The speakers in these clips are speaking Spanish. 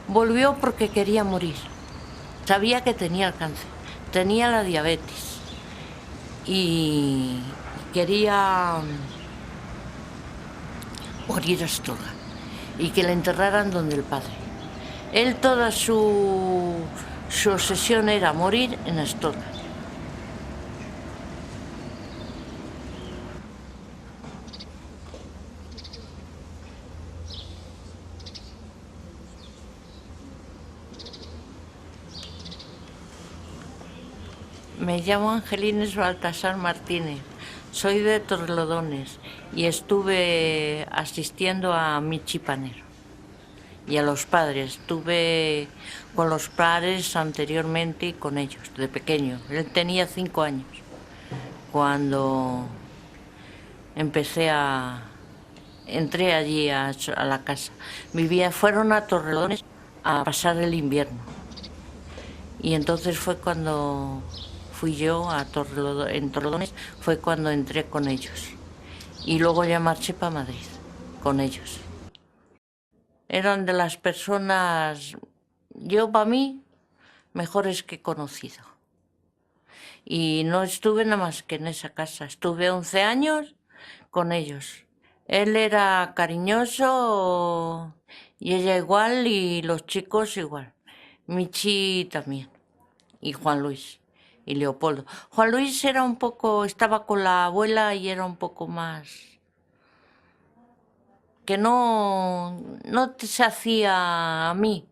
Volvió porque quería morir. Sabía que tenía el cáncer, tenía la diabetes y quería morir a Astorga y que le enterraran donde el padre. Él, toda su obsesión era morir en Astorga. Me llamo Angelines Baltasar Martínez, soy de Torrelodones y estuve asistiendo a Michi Panero y a los padres. Estuve con los padres anteriormente y con ellos, de pequeño. Él tenía 5 años cuando entré allí a la casa. Fueron a Torrelodones a pasar el invierno y entonces fue cuando fui yo en Torrelodones, fue cuando entré con ellos. Y luego ya marché para Madrid con ellos. Eran de las personas, yo para mí, mejores que he conocido. Y no estuve nada más que en esa casa, estuve 11 años con ellos. Él era cariñoso y ella igual y los chicos igual. Michi también y Juan Luis. Y Leopoldo. Juan Luis estaba con la abuela y era un poco más... que no se hacía a mí,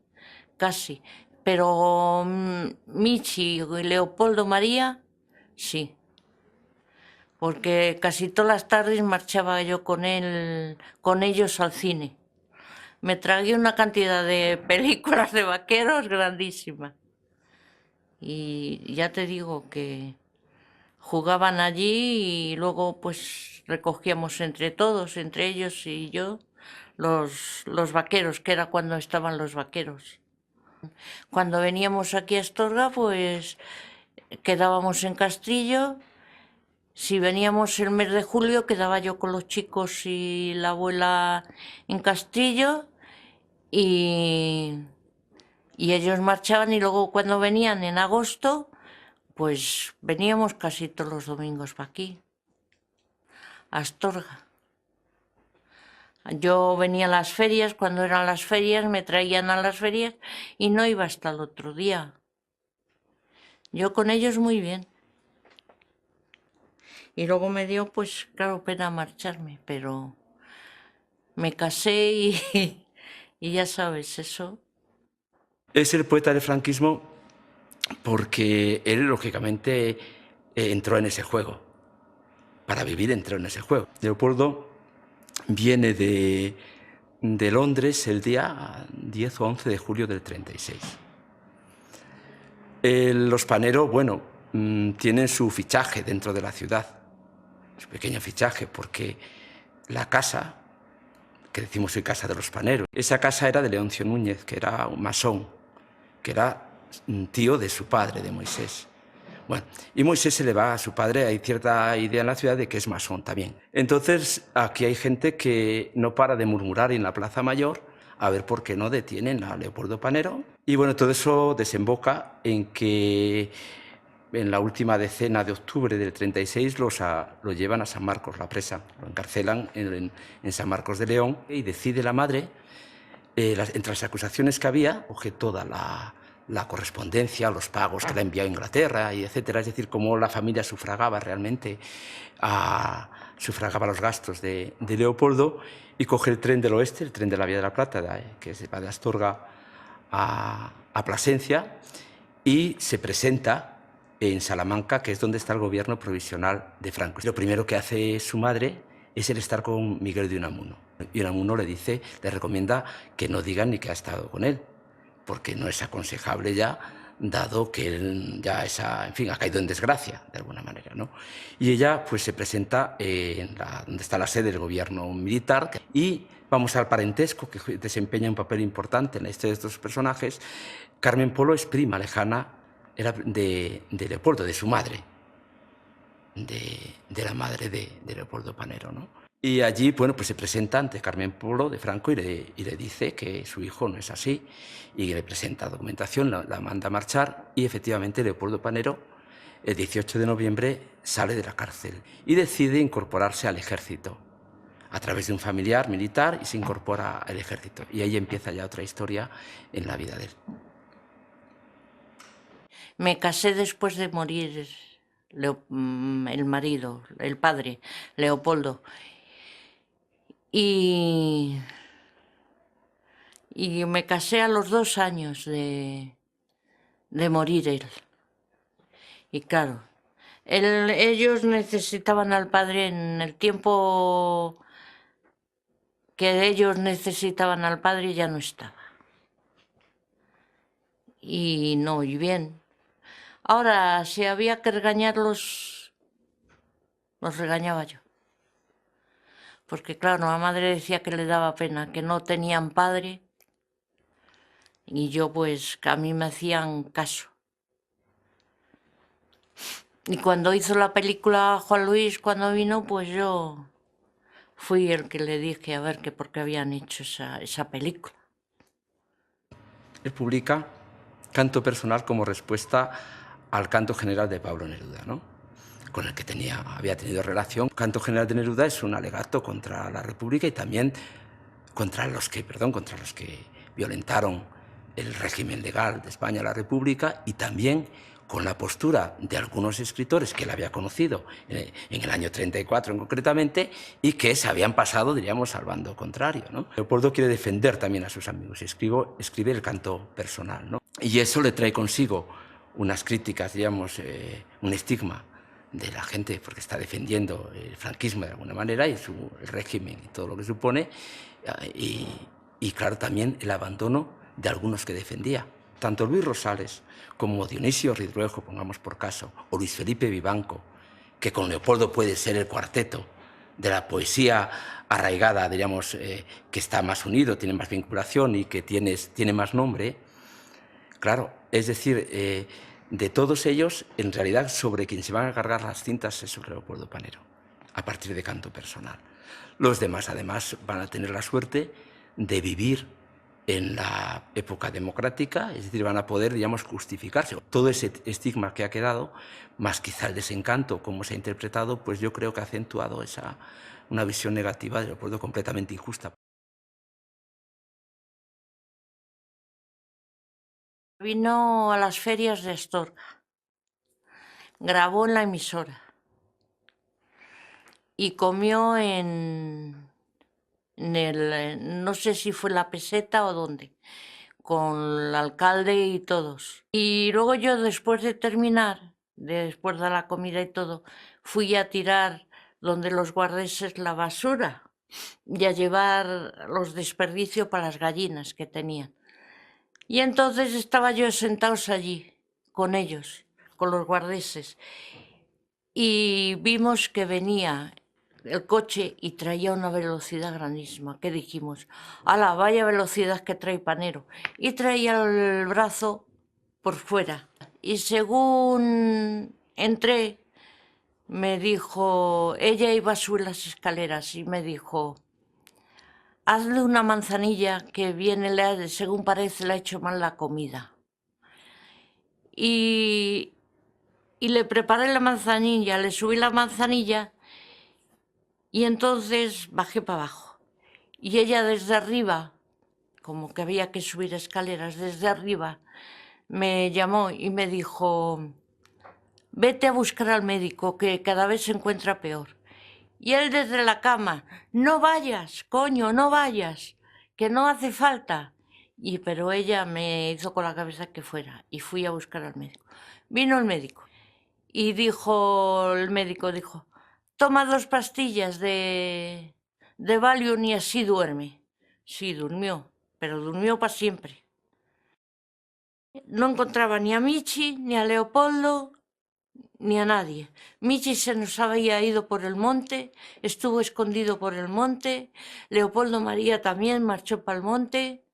casi. Pero Michi y Leopoldo María, sí. Porque casi todas las tardes marchaba yo con ellos al cine. Me tragué una cantidad de películas de vaqueros grandísimas. Y ya te digo que jugaban allí y luego pues recogíamos entre todos, entre ellos y yo, los vaqueros, que era cuando estaban los vaqueros. Cuando veníamos aquí a Astorga, pues quedábamos en Castrillo. Si veníamos el mes de julio, quedaba yo con los chicos y la abuela en Castrillo y, y ellos marchaban y luego cuando venían en agosto, pues veníamos casi todos los domingos para aquí, a Astorga. Yo venía a las ferias, cuando eran las ferias me traían a las ferias y no iba hasta el otro día. Yo con ellos muy bien. Y luego me dio, pues claro, pena marcharme, pero me casé y ya sabes, eso. Es el poeta del franquismo porque él, lógicamente, entró en ese juego. Para vivir entró en ese juego. Leopoldo viene de Londres el día 10 o 11 de julio del 36. Los Panero, bueno, tienen su fichaje dentro de la ciudad, su pequeño fichaje, porque la casa, que decimos hoy Casa de los Panero, esa casa era de Leoncio Núñez, que era un masón, que era un tío de su padre, de Moisés. Bueno, y Moisés se le va a su padre, hay cierta idea en la ciudad de que es masón también. Entonces, aquí hay gente que no para de murmurar en la Plaza Mayor a ver por qué no detienen a Leopoldo Panero. Y bueno, todo eso desemboca en que en la última decena de octubre del 36 lo llevan a San Marcos, la presa, lo encarcelan en San Marcos de León y decide la madre, entre las acusaciones que había, coge toda la correspondencia, los pagos que le ha enviado a Inglaterra, y etcétera, es decir, cómo la familia sufragaba realmente sufragaba los gastos de Leopoldo, y coge el tren del oeste, el tren de la Vía de la Plata, que va de Astorga a Plasencia, y se presenta en Salamanca, que es donde está el gobierno provisional de Franco. Lo primero que hace su madre es el estar con Miguel de Unamuno. Y Unamuno le recomienda que no digan ni que ha estado con él, porque no es aconsejable ya, dado que él ya en fin, ha caído en desgracia, de alguna manera, ¿no? Y ella pues se presenta donde está la sede del gobierno militar, y vamos al parentesco, que desempeña un papel importante en la historia de estos personajes. Carmen Polo es prima lejana, era de Leopoldo, de su madre, de la madre de Leopoldo Panero, ¿no? Y allí, bueno, pues se presenta ante Carmen Polo de Franco y le dice que su hijo no es así, y le presenta documentación, la manda a marchar, y efectivamente Leopoldo Panero, el 18 de noviembre, sale de la cárcel y decide incorporarse al ejército a través de un familiar militar, y se incorpora al ejército. Y ahí empieza ya otra historia en la vida de él. Me casé después de morir el marido, el padre, Leopoldo. Y me casé a los 2 años de morir él. Y claro, ellos necesitaban al padre en el tiempo que ellos necesitaban al padre, ya no estaba. Y no, y bien. Ahora, si había que regañarlos, los regañaba yo. Porque claro, la madre decía que le daba pena, que no tenían padre. Y yo pues, que a mí me hacían caso. Y cuando hizo la película Juan Luis, cuando vino, pues yo fui el que le dije a ver que por qué habían hecho esa película. Él publica Canto personal como respuesta al canto general de Pablo Neruda, ¿no?, con el que había tenido relación. Canto general de Neruda es un alegato contra la República y también contra los que violentaron el régimen legal de España, la República, y también con la postura de algunos escritores que él había conocido en el año 34 concretamente, y que se habían pasado, diríamos, al bando contrario, ¿no? Leopoldo quiere defender también a sus amigos y escribe el canto personal, ¿no? Y eso le trae consigo unas críticas, digamos, un estigma de la gente, porque está defendiendo el franquismo de alguna manera y el régimen y todo lo que supone, y claro, también el abandono de algunos que defendía. tanto Luis Rosales como Dionisio Ridruejo, pongamos por caso, o Luis Felipe Vivanco, que con Leopoldo puede ser el cuarteto de la poesía arraigada, diríamos, que está más unido, tiene más vinculación y que tiene más nombre. Claro, es decir, de todos ellos, en realidad, sobre quien se van a cargar las cintas es sobre Leopoldo Panero, a partir de Canto Personal. Los demás, además, van a tener la suerte de vivir en la época democrática, es decir, van a poder, digamos, justificarse. Todo ese estigma que ha quedado, más quizá el desencanto, como se ha interpretado, pues yo creo que ha acentuado una visión negativa de Leopoldo completamente injusta. Vino a las ferias de Astorga, grabó en la emisora y comió no sé si fue la Peseta o dónde, con el alcalde y todos. Y luego yo, después de terminar, después de la comida y todo, fui a tirar donde los guardeses la basura y a llevar los desperdicios para las gallinas que tenían. Y entonces estaba yo sentados allí, con ellos, con los guardeses, y vimos que venía el coche y traía una velocidad grandísima. ¿Qué dijimos? ¡Hala, vaya velocidad que trae Panero! Y traía el brazo por fuera. Y según entré, me dijo, ella iba a subir las escaleras y me dijo, hazle una manzanilla que viene, según parece, le ha hecho mal la comida. Y le preparé la manzanilla, le subí la manzanilla y entonces bajé para abajo. Y ella desde arriba, como que había que subir escaleras, desde arriba me llamó y me dijo, vete a buscar al médico, que cada vez se encuentra peor. Y él desde la cama, no vayas, coño, no vayas, que no hace falta. Pero ella me hizo con la cabeza que fuera y fui a buscar al médico. Vino el médico y el médico dijo, toma 2 pastillas de Valium y así duerme. Sí, durmió, pero durmió para siempre. No encontraba ni a Michi, ni a Leopoldo, ni a nadie. Michi se nos había ido por el monte, estuvo escondido por el monte. Leopoldo María también marchó para el monte.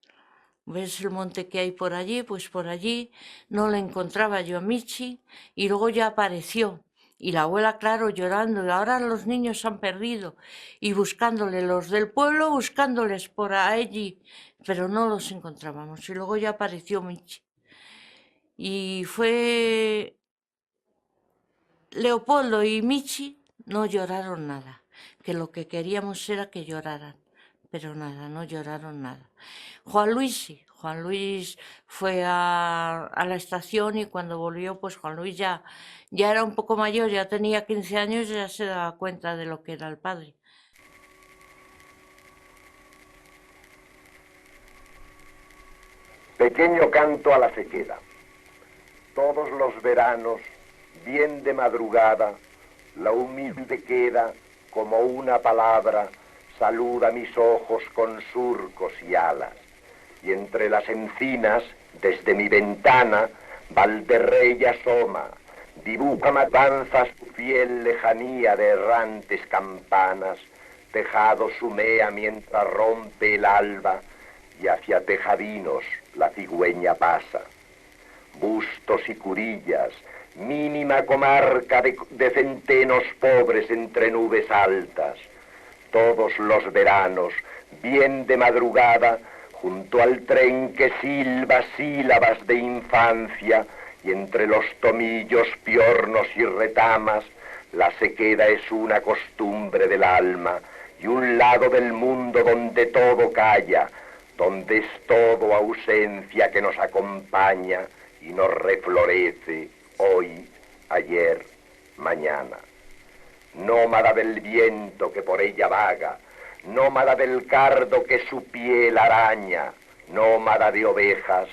¿Ves el monte que hay por allí? Pues por allí no le encontraba yo a Michi y luego ya apareció. Y la abuela, claro, llorando, y ahora los niños se han perdido. Y buscándole, los del pueblo buscándoles por allí, pero no los encontrábamos. Y luego ya apareció Michi. Y fue Leopoldo y Michi no lloraron nada, que lo que queríamos era que lloraran, pero nada, no lloraron nada. Juan Luis sí, Juan Luis fue a la estación y cuando volvió, pues Juan Luis ya era un poco mayor, ya tenía 15 años y ya se daba cuenta de lo que era el padre. Pequeño canto a la sequera. Todos los veranos, bien de madrugada, la humilde queda, como una palabra, saluda mis ojos con surcos y alas. Y entre las encinas, desde mi ventana, Valderrey asoma, dibuja matanzas su fiel lejanía de errantes campanas, tejados humea mientras rompe el alba, y hacia tejadinos la cigüeña pasa. Bustos y curillas, mínima comarca de centenos pobres entre nubes altas. Todos los veranos, bien de madrugada, junto al tren que silba sílabas de infancia, y entre los tomillos, piornos y retamas, la sequera es una costumbre del alma, y un lado del mundo donde todo calla, donde es todo ausencia que nos acompaña y nos reflorece hoy, ayer, mañana. Nómada del viento que por ella vaga, nómada del cardo que su piel araña, nómada de ovejas,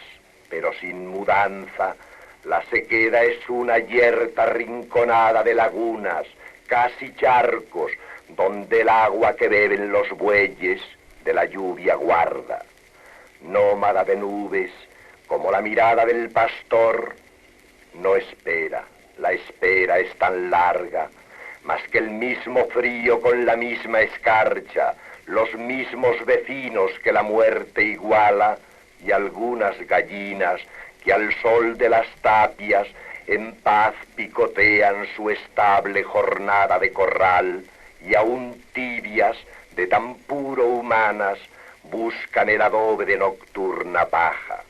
pero sin mudanza, la sequera es una yerta rinconada de lagunas, casi charcos, donde el agua que beben los bueyes de la lluvia guarda. Nómada de nubes, Como la mirada del pastor, no espera, la espera es tan larga, mas que el mismo frío con la misma escarcha, los mismos vecinos que la muerte iguala, y algunas gallinas que al sol de las tapias en paz picotean su estable jornada de corral, y aún tibias, de tan puro humanas, buscan el adobe de nocturna paja.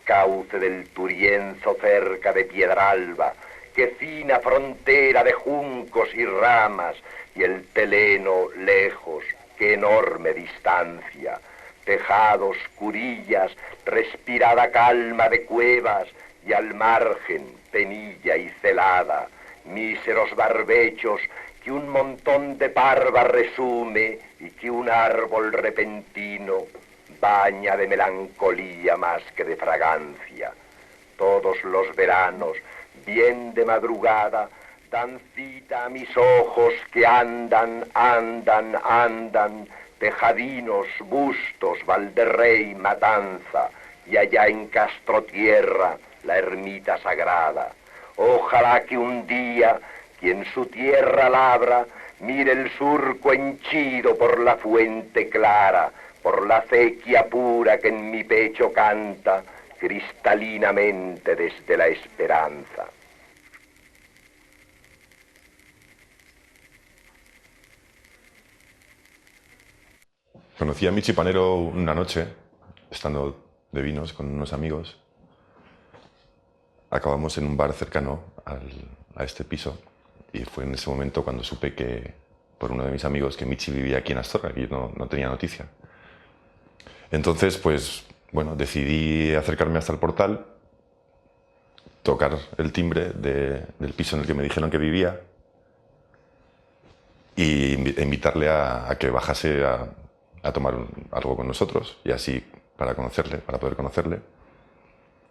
Cauce del Turienzo cerca de Piedralba, que fina frontera de juncos y ramas, y el Teleno lejos, qué enorme distancia, tejados, curillas, respirada calma de cuevas, y al margen, penilla y celada, míseros barbechos que un montón de parva resume y que un árbol repentino baña de melancolía más que de fragancia. Todos los veranos, bien de madrugada, dan cita a mis ojos que andan, tejadinos, Bustos, Valderrey, Matanza, y allá en Castrotierra, la ermita sagrada. Ojalá que un día, quien su tierra labra, mire el surco henchido por la fuente clara, por la acequia pura que en mi pecho canta cristalinamente desde la esperanza. Conocí a Michi Panero una noche, estando de vinos con unos amigos. Acabamos en un bar cercano a este piso y fue en ese momento cuando supe que, por uno de mis amigos, que Michi vivía aquí en Astorga, que yo no tenía noticia. Entonces, pues, bueno, decidí acercarme hasta el portal, tocar el timbre del piso en el que me dijeron que vivía y invitarle a que bajase a tomar algo con nosotros y así para poder conocerle.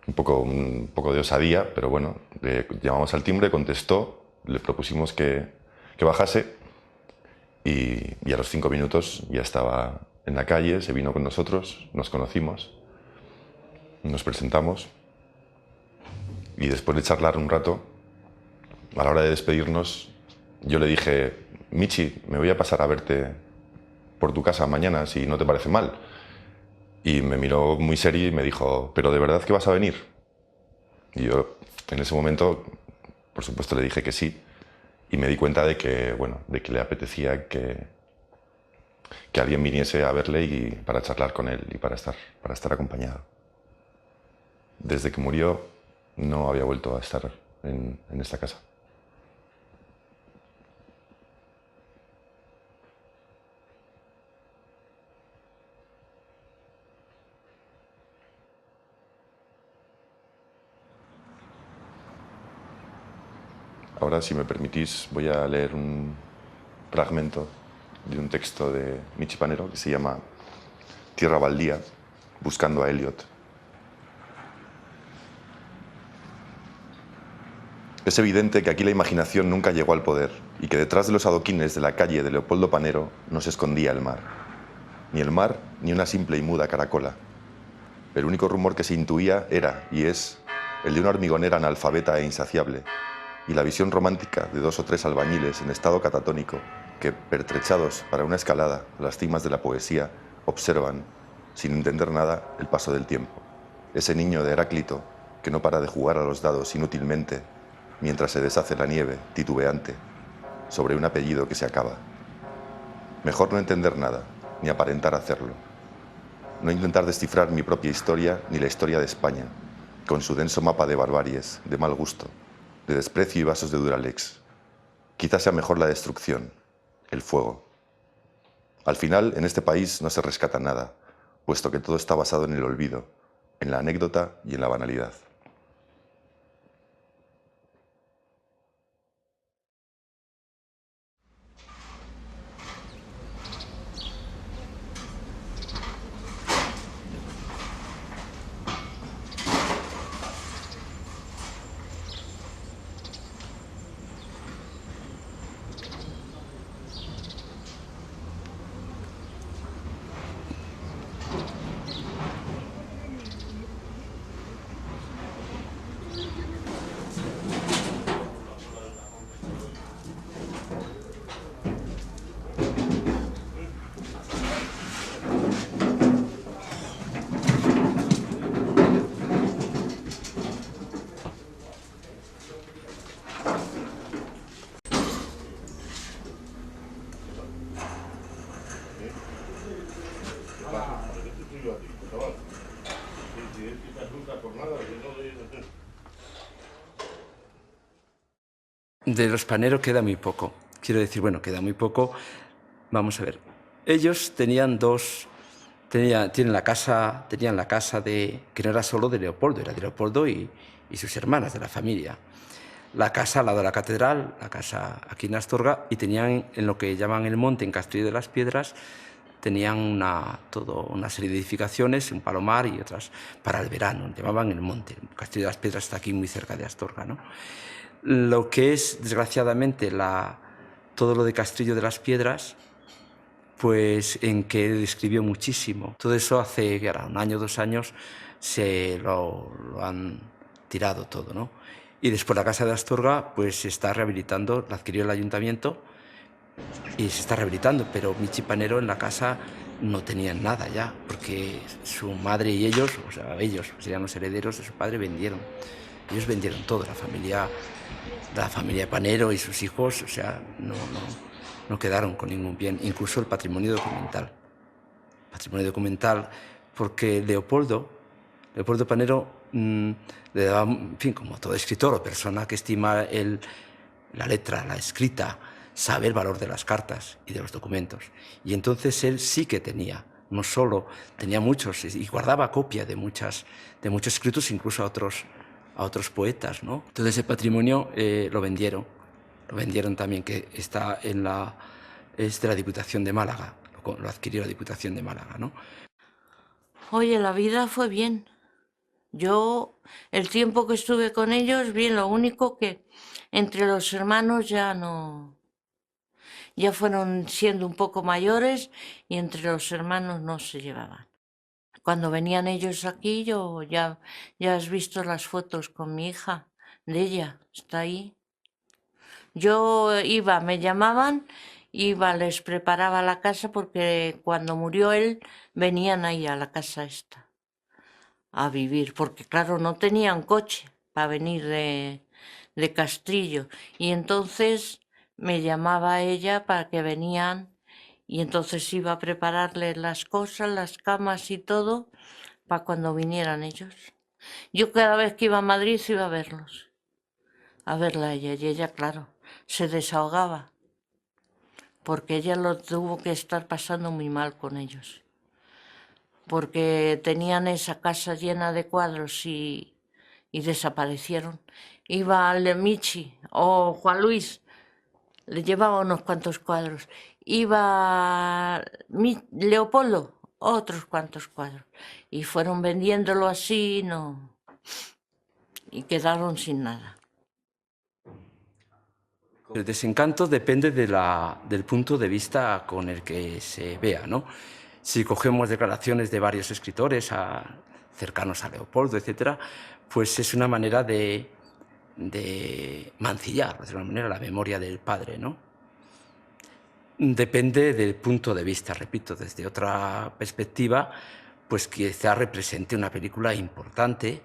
Un poco de osadía, pero bueno, llamamos al timbre, contestó, le propusimos que bajase y a los 5 minutos ya estaba en la calle, se vino con nosotros, nos conocimos, nos presentamos y después de charlar un rato, a la hora de despedirnos, yo le dije: Michi, me voy a pasar a verte por tu casa mañana si no te parece mal. Y me miró muy serio y me dijo: ¿pero de verdad que vas a venir? Y yo en ese momento, por supuesto, le dije que sí y me di cuenta de que, bueno, de que le apetecía que alguien viniese a verle y para charlar con él y para estar acompañado. Desde que murió no había vuelto a estar en esta casa. Ahora, si me permitís, voy a leer un fragmento de un texto de Michi Panero que se llama Tierra baldía, buscando a Eliot. Es evidente que aquí la imaginación nunca llegó al poder y que detrás de los adoquines de la calle de Leopoldo Panero no se escondía el mar. Ni el mar, ni una simple y muda caracola. El único rumor que se intuía era, y es, el de una hormigonera analfabeta e insaciable, y la visión romántica de 2 o 3 albañiles en estado catatónico que, pertrechados para una escalada a las cimas de la poesía, observan, sin entender nada, el paso del tiempo. Ese niño de Heráclito que no para de jugar a los dados inútilmente mientras se deshace la nieve, titubeante, sobre un apellido que se acaba. Mejor no entender nada, ni aparentar hacerlo. No intentar descifrar mi propia historia ni la historia de España, con su denso mapa de barbaries, de mal gusto, de desprecio y vasos de Duralex. Quizás sea mejor la destrucción, el fuego. Al final, en este país no se rescata nada, puesto que todo está basado en el olvido, en la anécdota y en la banalidad. De los Panero queda muy poco. Quiero decir, bueno, queda muy poco. Vamos a ver. Ellos tenían tenían la casa de, que no era solo de Leopoldo, era de Leopoldo y sus hermanas, de la familia. La casa al lado de la catedral, la casa aquí en Astorga, y tenían en lo que llaman el monte, en Castillo de las Piedras, tenían una serie de edificaciones, un palomar y otras para el verano, llamaban el monte. El Castillo de las Piedras está aquí muy cerca de Astorga, ¿no? Lo que es, desgraciadamente, todo lo de Castillo de las Piedras, pues en que describió muchísimo. Todo eso hace, que era un año, 2 años, se lo han tirado todo, ¿no? Y después la casa de Astorga, pues se está rehabilitando, la adquirió el ayuntamiento y se está rehabilitando, pero Michi Panero en la casa no tenían nada ya, porque su madre y ellos, o sea, ellos serían los herederos de su padre, vendieron. Ellos vendieron todo, la familia Panero y sus hijos, o sea, no quedaron con ningún bien, incluso el patrimonio documental. Patrimonio documental, porque Leopoldo Panero le daba, en fin, como todo escritor o persona que estima la letra, la escrita, sabe el valor de las cartas y de los documentos. Y entonces él sí que tenía, no solo tenía muchos, y guardaba copia de muchos escritos, incluso a otros poetas, ¿no? Todo ese patrimonio lo vendieron también, que está es de la Diputación de Málaga, lo adquirió la Diputación de Málaga, ¿no? Oye, la vida fue bien. Yo, el tiempo que estuve con ellos, bien, lo único que entre los hermanos ya fueron siendo un poco mayores y entre los hermanos no se llevaban. Cuando venían ellos aquí, ya has visto las fotos con mi hija, de ella, está ahí. Yo iba, me llamaban, iba, les preparaba la casa porque cuando murió él venían ahí a la casa esta a vivir, porque claro, no tenían coche para venir de Castrillo. Y entonces me llamaba ella para que venían y entonces iba a prepararles las cosas, las camas y todo, para cuando vinieran ellos. Yo cada vez que iba a Madrid iba a verlos, a verla a ella, y ella, claro, se desahogaba, porque ella lo tuvo que estar pasando muy mal con ellos, porque tenían esa casa llena de cuadros y desaparecieron. Iba al Michi o Juan Luis, le llevaba unos cuantos cuadros. Iba Leopoldo, otros cuantos cuadros. Y fueron vendiéndolo así, y quedaron sin nada. El desencanto depende del punto de vista con el que se vea, ¿no? Si cogemos declaraciones de varios escritores cercanos a Leopoldo, etc., pues es una manera de mancillar, de alguna manera, la memoria del padre, ¿no? Depende del punto de vista, repito, desde otra perspectiva, pues quizá represente una película importante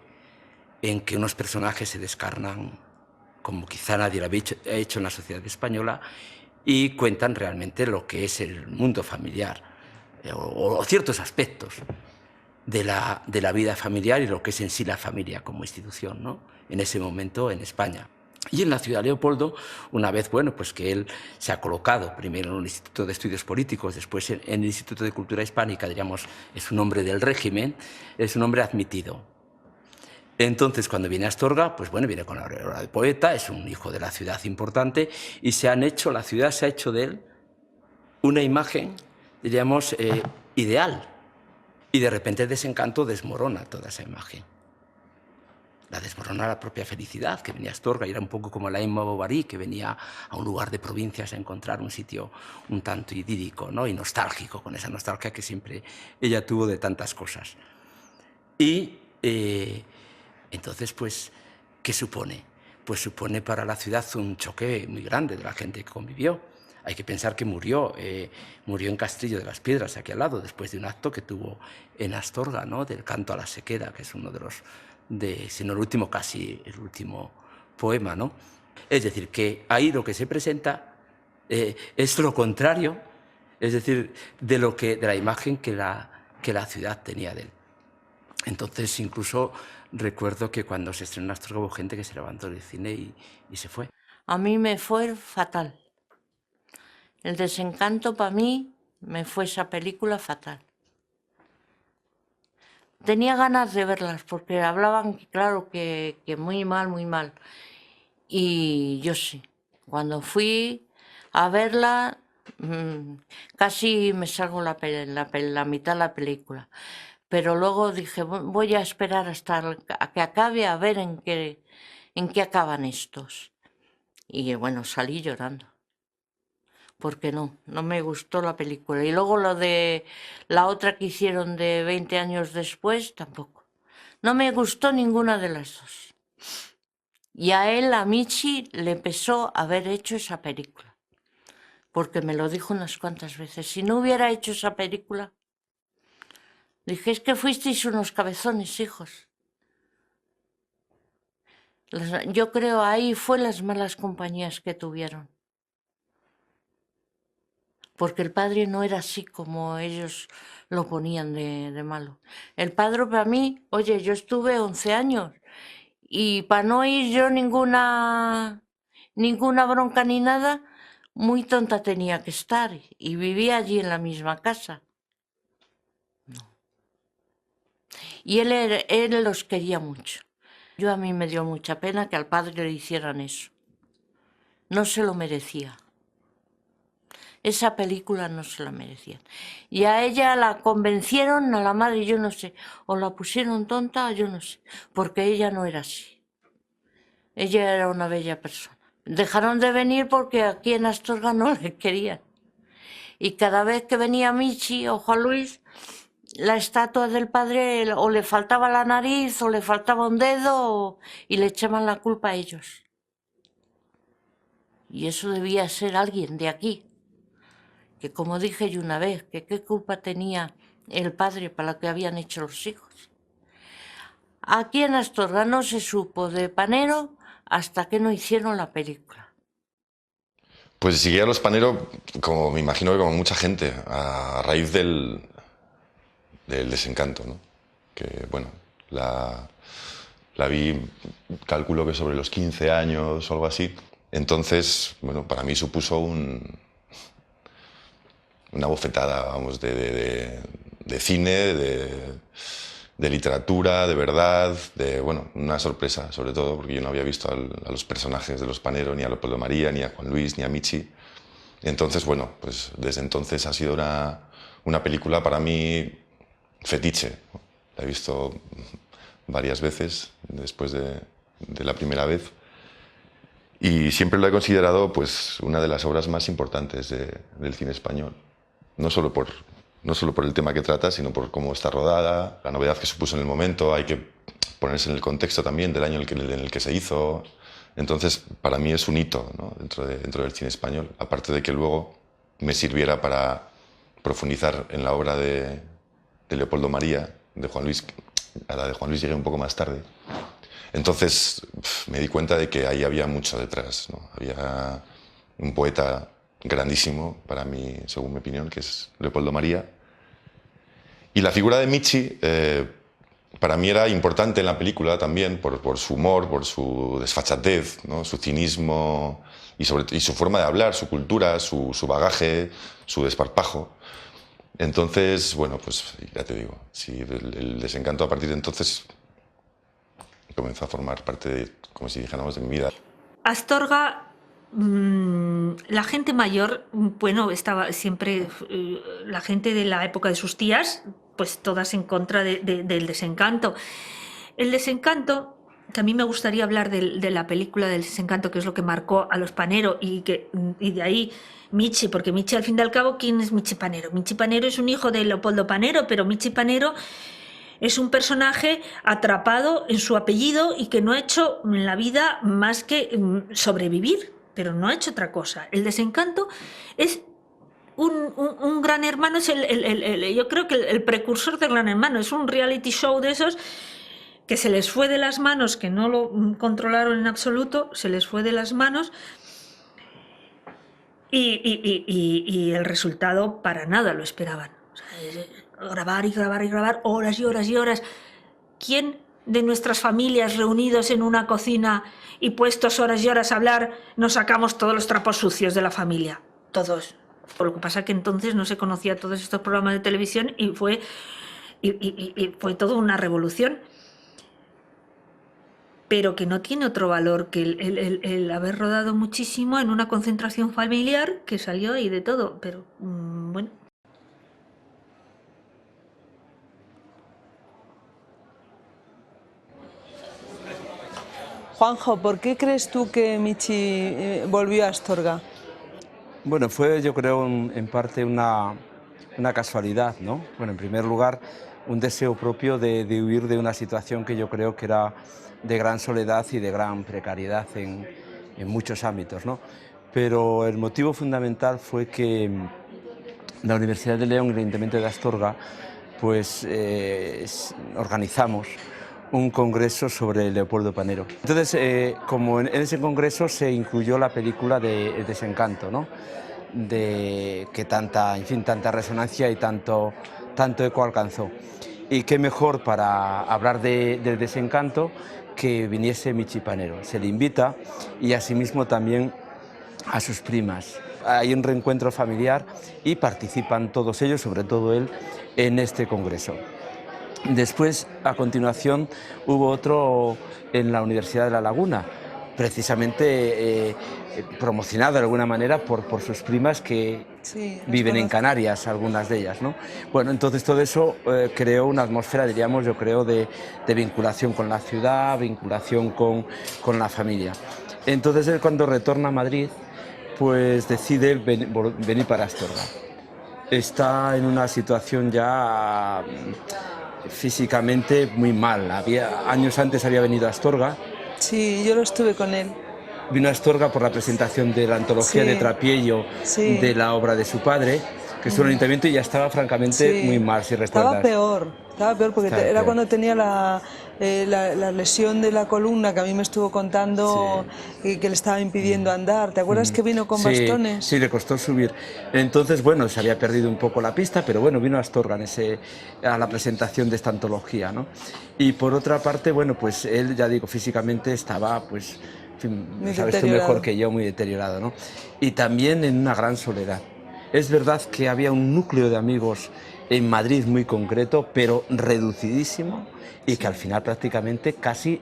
en que unos personajes se descarnan como quizá nadie lo ha hecho en la sociedad española y cuentan realmente lo que es el mundo familiar o ciertos aspectos de la vida familiar y lo que es en sí la familia como institución, ¿no? En ese momento en España. Y en la ciudad de Leopoldo, una vez, bueno, pues que él se ha colocado primero en un Instituto de Estudios Políticos, después en el Instituto de Cultura Hispánica, diríamos, es un hombre del régimen, es un hombre admitido. Entonces, cuando viene a Astorga, pues bueno, viene con la aureola de poeta, es un hijo de la ciudad importante y la ciudad se ha hecho de él una imagen, diríamos, ideal. Y de repente el desencanto desmorona toda esa imagen. La desmorona la propia felicidad, que venía a Astorga, y era un poco como la Emma Bovary, que venía a un lugar de provincias a encontrar un sitio un tanto idílico, ¿no? Y nostálgico, con esa nostalgia que siempre ella tuvo de tantas cosas. Y entonces, pues, ¿qué supone? Pues supone para la ciudad un choque muy grande de la gente que convivió. Hay que pensar que murió en Castillo de las Piedras, aquí al lado, después de un acto que tuvo en Astorga, ¿no? Del canto a la sequera, que es uno de los, si no el último, casi el último poema, ¿no? Es decir, que ahí lo que se presenta es lo contrario, es decir, de la imagen que la ciudad tenía de él. Entonces, incluso recuerdo que cuando se estrenó Astorga hubo gente que se levantó del cine y se fue. A mí me fue fatal. El Desencanto para mí me fue esa película fatal. Tenía ganas de verlas porque hablaban, claro, que muy mal, muy mal. Y yo sí, cuando fui a verla, casi me salgo la mitad de la película. Pero luego dije, voy a esperar hasta a que acabe a ver en qué acaban estos. Y bueno, salí llorando. Porque no me gustó la película. Y luego lo de la otra que hicieron de 20 años después, tampoco. No me gustó ninguna de las dos. Y a él, a Michi, le empezó a haber hecho esa película. Porque me lo dijo unas cuantas veces. Si no hubiera hecho esa película, dije, es que fuisteis unos cabezones, hijos. Yo creo ahí fue las malas compañías que tuvieron. Porque el padre no era así como ellos lo ponían de malo. El padre para mí, oye, yo estuve 11 años y para no ir yo ninguna bronca ni nada, muy tonta tenía que estar y vivía allí en la misma casa. No. Y él los quería mucho. A mí me dio mucha pena que al padre le hicieran eso. No se lo merecía. Esa película no se la merecían. Y a ella la convencieron, a la madre, yo no sé, o la pusieron tonta, yo no sé, porque ella no era así. Ella era una bella persona. Dejaron de venir porque aquí en Astorga no le querían. Y cada vez que venía Michi o Juan Luis, la estatua del padre o le faltaba la nariz o le faltaba un dedo y le echaban la culpa a ellos. Y eso debía ser alguien de aquí. Que como dije yo una vez, que qué culpa tenía el padre para lo que habían hecho los hijos. Aquí en Astorga no se supo de Panero hasta que no hicieron la película. Pues seguí a los Panero, como me imagino que como mucha gente, a raíz del Desencanto, ¿no? Que, bueno, la vi, calculo que sobre los 15 años o algo así. Entonces, bueno, para mí supuso una bofetada, vamos, de cine, de literatura, de verdad, bueno, una sorpresa, sobre todo, porque yo no había visto a los personajes de los Panero, ni a Leopoldo María, ni a Juan Luis, ni a Michi. Entonces, bueno, pues desde entonces ha sido una película para mí fetiche. La he visto varias veces después de la primera vez y siempre lo he considerado pues una de las obras más importantes del cine español. No solo por el tema que trata, sino por cómo está rodada, la novedad que supuso en el momento, hay que ponerse en el contexto también del año en el que se hizo. Entonces, para mí es un hito, ¿no? dentro del cine español, aparte de que luego me sirviera para profundizar en la obra de Leopoldo María, de Juan Luis. A la de Juan Luis llegué un poco más tarde. Entonces me di cuenta de que ahí había mucho detrás, ¿no? Había un poeta grandísimo, para mí, según mi opinión, que es Leopoldo María. Y la figura de Michi, para mí era importante en la película también, por su humor, por su desfachatez, ¿no? Su cinismo y su forma de hablar, su cultura, su bagaje, su desparpajo. Entonces, bueno, pues ya te digo, sí, el Desencanto a partir de entonces comenzó a formar parte, como si dijéramos, de mi vida. Astorga, la gente mayor, bueno, estaba siempre, la gente de la época de sus tías, pues todas en contra del Desencanto. El Desencanto, que a mí me gustaría hablar de la película del Desencanto, que es lo que marcó a los Panero y de ahí Michi, porque Michi al fin y al cabo, ¿quién es Michi Panero? Michi Panero es un hijo de Leopoldo Panero, pero Michi Panero es un personaje atrapado en su apellido y que no ha hecho en la vida más que sobrevivir, pero no ha hecho otra cosa. El Desencanto es un Gran Hermano, es yo creo que el precursor del Gran Hermano, es un reality show de esos que se les fue de las manos, que no lo controlaron en absoluto, se les fue de las manos. Y el resultado para nada lo esperaban. O sea, grabar y grabar y grabar, horas y horas y horas. ¿quién de nuestras familias reunidos en una cocina y puestos horas y horas a hablar nos sacamos todos los trapos sucios de la familia? Todos. Por lo que pasa que entonces no se conocía todos estos programas de televisión y fue toda una revolución. Pero que no tiene otro valor que el haber rodado muchísimo en una concentración familiar que salió ahí de todo. Pero bueno. Juanjo, ¿por qué crees tú que Michi volvió a Astorga? Bueno, fue yo creo en parte una casualidad, ¿no? Bueno, en primer lugar, un deseo propio de huir de una situación que yo creo que era de gran soledad y de gran precariedad en muchos ámbitos, ¿no? Pero el motivo fundamental fue que la Universidad de León y el Ayuntamiento de Astorga pues organizamos un congreso sobre Leopoldo Panero. Entonces, como en ese congreso se incluyó la película de El Desencanto, ¿no? Que tanta resonancia y tanto eco alcanzó. Y qué mejor para hablar del Desencanto que viniese Michi Panero. Se le invita y asimismo también a sus primas. Hay un reencuentro familiar y participan todos ellos, sobre todo él, en este congreso. Después, a continuación, hubo otro en la Universidad de La Laguna, precisamente promocionado de alguna manera por sus primas que viven en Canarias, algunas de ellas, ¿no? Bueno, entonces todo eso creó una atmósfera, diríamos, yo creo, de vinculación con la ciudad, vinculación con la familia. Entonces él, cuando retorna a Madrid, pues decide venir para Astorga. Está en una situación ya físicamente muy mal. Años antes había venido a Astorga. Sí, yo lo estuve con él. Vino a Astorga por la presentación de la antología de Trapiello de la obra de su padre, que estuvo en el ayuntamiento y ya estaba francamente muy mal, si recuerdas. Estaba peor porque era cuando tenía la lesión de la columna que a mí me estuvo contando y que le estaba impidiendo andar. ¿Te acuerdas que vino con bastones? Sí, le costó subir. Entonces, bueno, se había perdido un poco la pista, pero bueno, vino a Astorga a la presentación de esta antología, ¿no? Y por otra parte, bueno, pues él, ya digo, físicamente estaba, pues, sabes tú mejor que yo, muy deteriorado, ¿no? Y también en una gran soledad. Es verdad que había un núcleo de amigos en Madrid muy concreto, pero reducidísimo, y que al final prácticamente casi,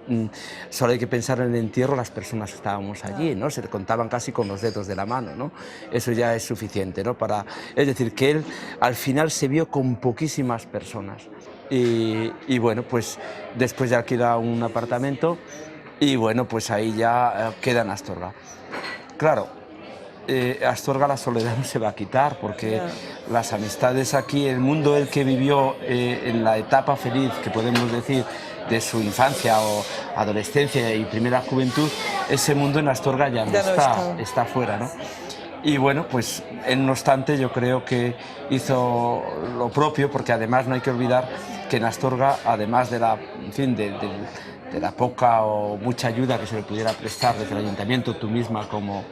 solo hay que pensar en el entierro, las personas que estábamos allí, ¿no? Se contaban casi con los dedos de la mano, ¿no? Eso ya es suficiente, ¿no? Es decir, que él al final se vio con poquísimas personas. Y bueno, pues después ya alquila un apartamento y bueno, pues ahí ya queda en Astorga. Claro, Astorga la soledad no se va a quitar porque las amistades aquí, el mundo el que vivió en la etapa feliz, que podemos decir, de su infancia o adolescencia y primera juventud, ese mundo en Astorga ya no está fuera, ¿no? Y bueno, pues no obstante yo creo que hizo lo propio, porque además no hay que olvidar que en Astorga, además de la, en fin, de la poca o mucha ayuda que se le pudiera prestar desde el ayuntamiento, tú misma como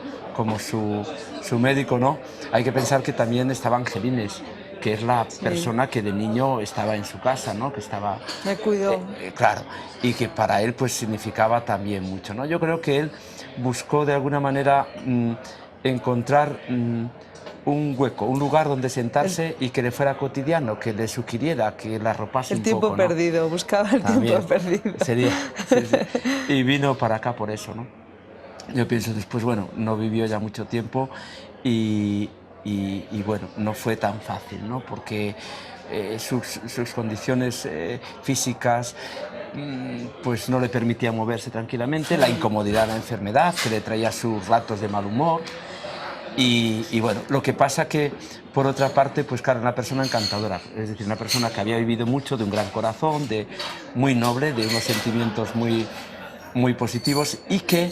su médico, ¿no? Hay que pensar que también estaba Angelines, que es la persona que de niño estaba en su casa, ¿no? Que estaba... Me cuidó. Claro, y que para él pues significaba también mucho, ¿no? Yo creo que él buscó de alguna manera encontrar un hueco, un lugar donde sentarse y que le fuera cotidiano, que le sugiriera, que la arropase un poco. El tiempo perdido, buscaba el tiempo perdido. Sería, sí. Y vino para acá por eso, ¿no? Yo pienso después, bueno, no vivió ya mucho tiempo y bueno, no fue tan fácil, ¿no? Porque sus condiciones físicas pues no le permitían moverse tranquilamente, la incomodidad, la enfermedad, que le traía sus ratos de mal humor. Y bueno, lo que pasa que, por otra parte, pues claro, una persona encantadora, es decir, una persona que había vivido mucho, de un gran corazón, muy noble, de unos sentimientos muy positivos y que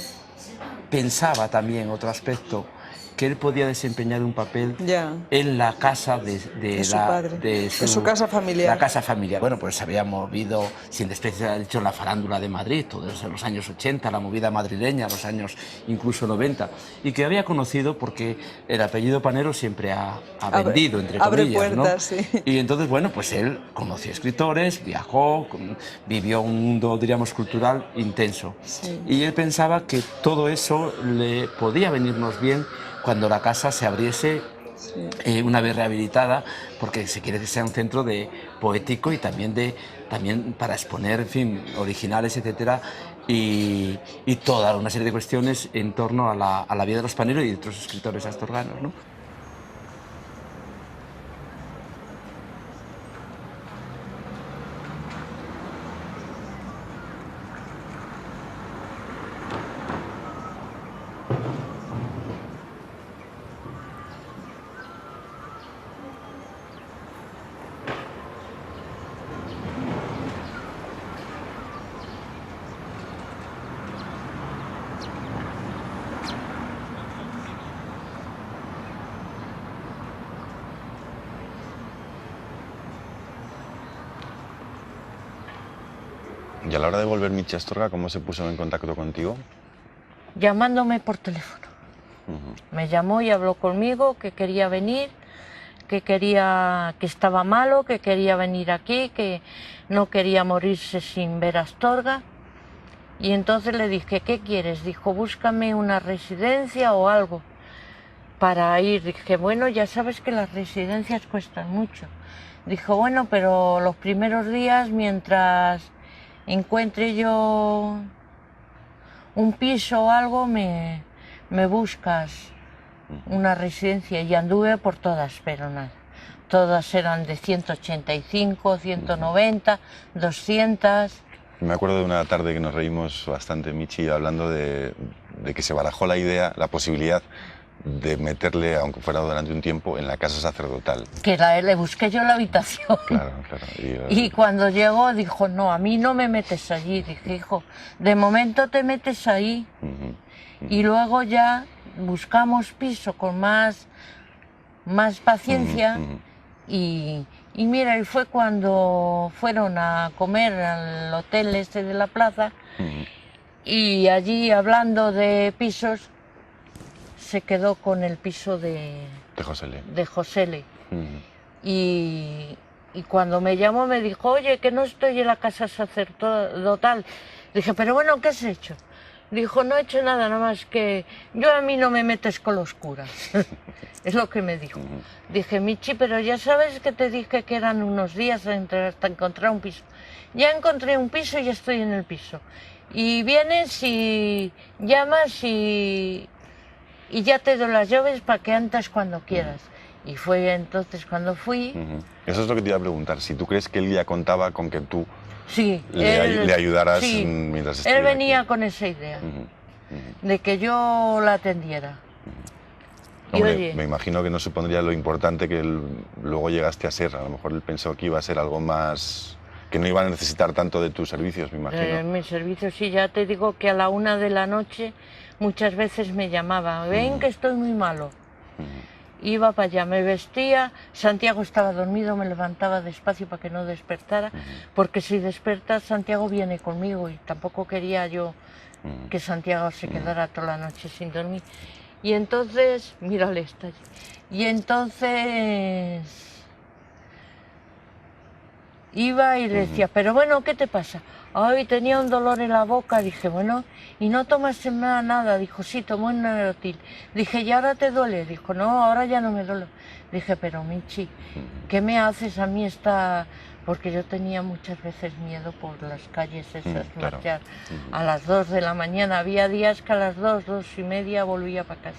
pensaba también, otro aspecto, que él podía desempeñar un papel Ya. en la casa de su padre, en su casa familiar. La casa familiar. Bueno, pues se había movido, sin despreciar, de hecho, la farándula de Madrid, todos los años 80, la movida madrileña, los años incluso 90, y que había conocido porque el apellido Panero siempre ha vendido, entre abre comillas, puertas, ¿no? sí. Y entonces, bueno, pues él conoció escritores, viajó, vivió un mundo, diríamos, cultural intenso. Sí. Y él pensaba que todo eso le podía venirnos bien cuando la casa se abriese una vez rehabilitada, porque se quiere que sea un centro de poético y también para exponer, en fin, originales, etcétera, y toda una serie de cuestiones en torno a la vida de los Panero y de otros escritores astorganos, ¿no? Y a la hora de volver Michi Astorga, ¿cómo se puso en contacto contigo? Llamándome por teléfono. Me llamó y habló conmigo, que quería venir, que estaba malo, que quería venir aquí, que no quería morirse sin ver Astorga. Y entonces le dije, ¿qué quieres? Dijo, búscame una residencia o algo para ir. Dije, bueno, ya sabes que las residencias cuestan mucho. Dijo, bueno, pero los primeros días, mientras encuentre yo un piso o algo, me buscas una residencia. Y anduve por todas, pero nada. Todas eran de 185, 190, 200... Me acuerdo de una tarde que nos reímos bastante, Michi, hablando de que se barajó la idea, la posibilidad de meterle, aunque fuera durante un tiempo, en la casa sacerdotal. Que le busqué yo la habitación. Claro, claro. Y cuando llegó dijo, no, a mí no me metes allí. Dije, hijo, de momento te metes ahí. Y luego ya buscamos piso con más paciencia. Y mira, y fue cuando fueron a comer al hotel este de la plaza. Y allí, hablando de pisos, se quedó con el piso de Josele. Y cuando me llamó me dijo, oye, que no estoy en la casa sacerdotal. Dije, pero bueno, ¿qué has hecho? Dijo, no he hecho nada, nada más que yo a mí no me metes con los curas. Es lo que me dijo. Dije, Michi, pero ya sabes que te dije que eran unos días hasta encontrar un piso. Ya encontré un piso y ya estoy en el piso. Y vienes y llamas y ya te doy las llaves para que entres cuando quieras. Y fue entonces cuando fui. Eso es lo que te iba a preguntar, si tú crees que él ya contaba con que tú le ayudaras mientras estuviera. Él venía aquí. Con esa idea de que yo la atendiera. Hombre, y oye, me imagino que no supondría lo importante que él luego llegaste a ser. A lo mejor él pensó que iba a ser algo más, que no iba a necesitar tanto de tus servicios, me imagino. Mis servicios, sí, ya te digo que a la 1 de la noche muchas veces me llamaba, ven que estoy muy malo. Iba para allá, me vestía, Santiago estaba dormido, me levantaba despacio para que no despertara, porque si desperta Santiago viene conmigo y tampoco quería yo que Santiago se quedara toda la noche sin dormir. Y entonces, mírale, está allí. Y entonces iba y le decía, pero bueno, ¿qué te pasa? Ay, tenía un dolor en la boca. Dije, bueno, ¿y no tomas nada? Dijo, sí, tomo un Nerotil. Dije, ¿y ahora te duele? Dijo, no, ahora ya no me duele. Dije, pero Michi, ¿qué me haces a mí esta...? Porque yo tenía muchas veces miedo por las calles esas, marchar. A las 2 de la mañana, había días que a las 2, 2:30 volvía para casa.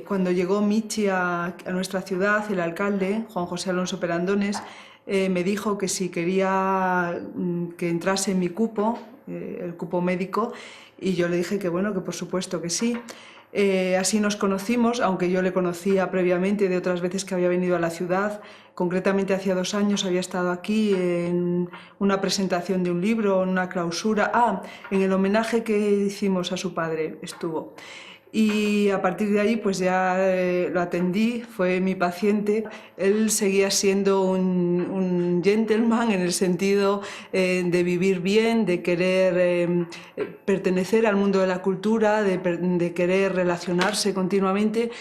Cuando llegó Michi a nuestra ciudad, el alcalde, Juan José Alonso Perandones, me dijo que si quería que entrase en mi cupo, el cupo médico, y yo le dije que bueno, que por supuesto que sí. Así nos conocimos, aunque yo le conocía previamente de otras veces que había venido a la ciudad. Concretamente, hacía 2 años había estado aquí en una presentación de un libro, en una clausura. En el homenaje que hicimos a su padre estuvo. Y a partir de ahí pues ya lo atendí, fue mi paciente. Él seguía siendo un gentleman en el sentido de vivir bien, de querer pertenecer al mundo de la cultura, de querer relacionarse continuamente.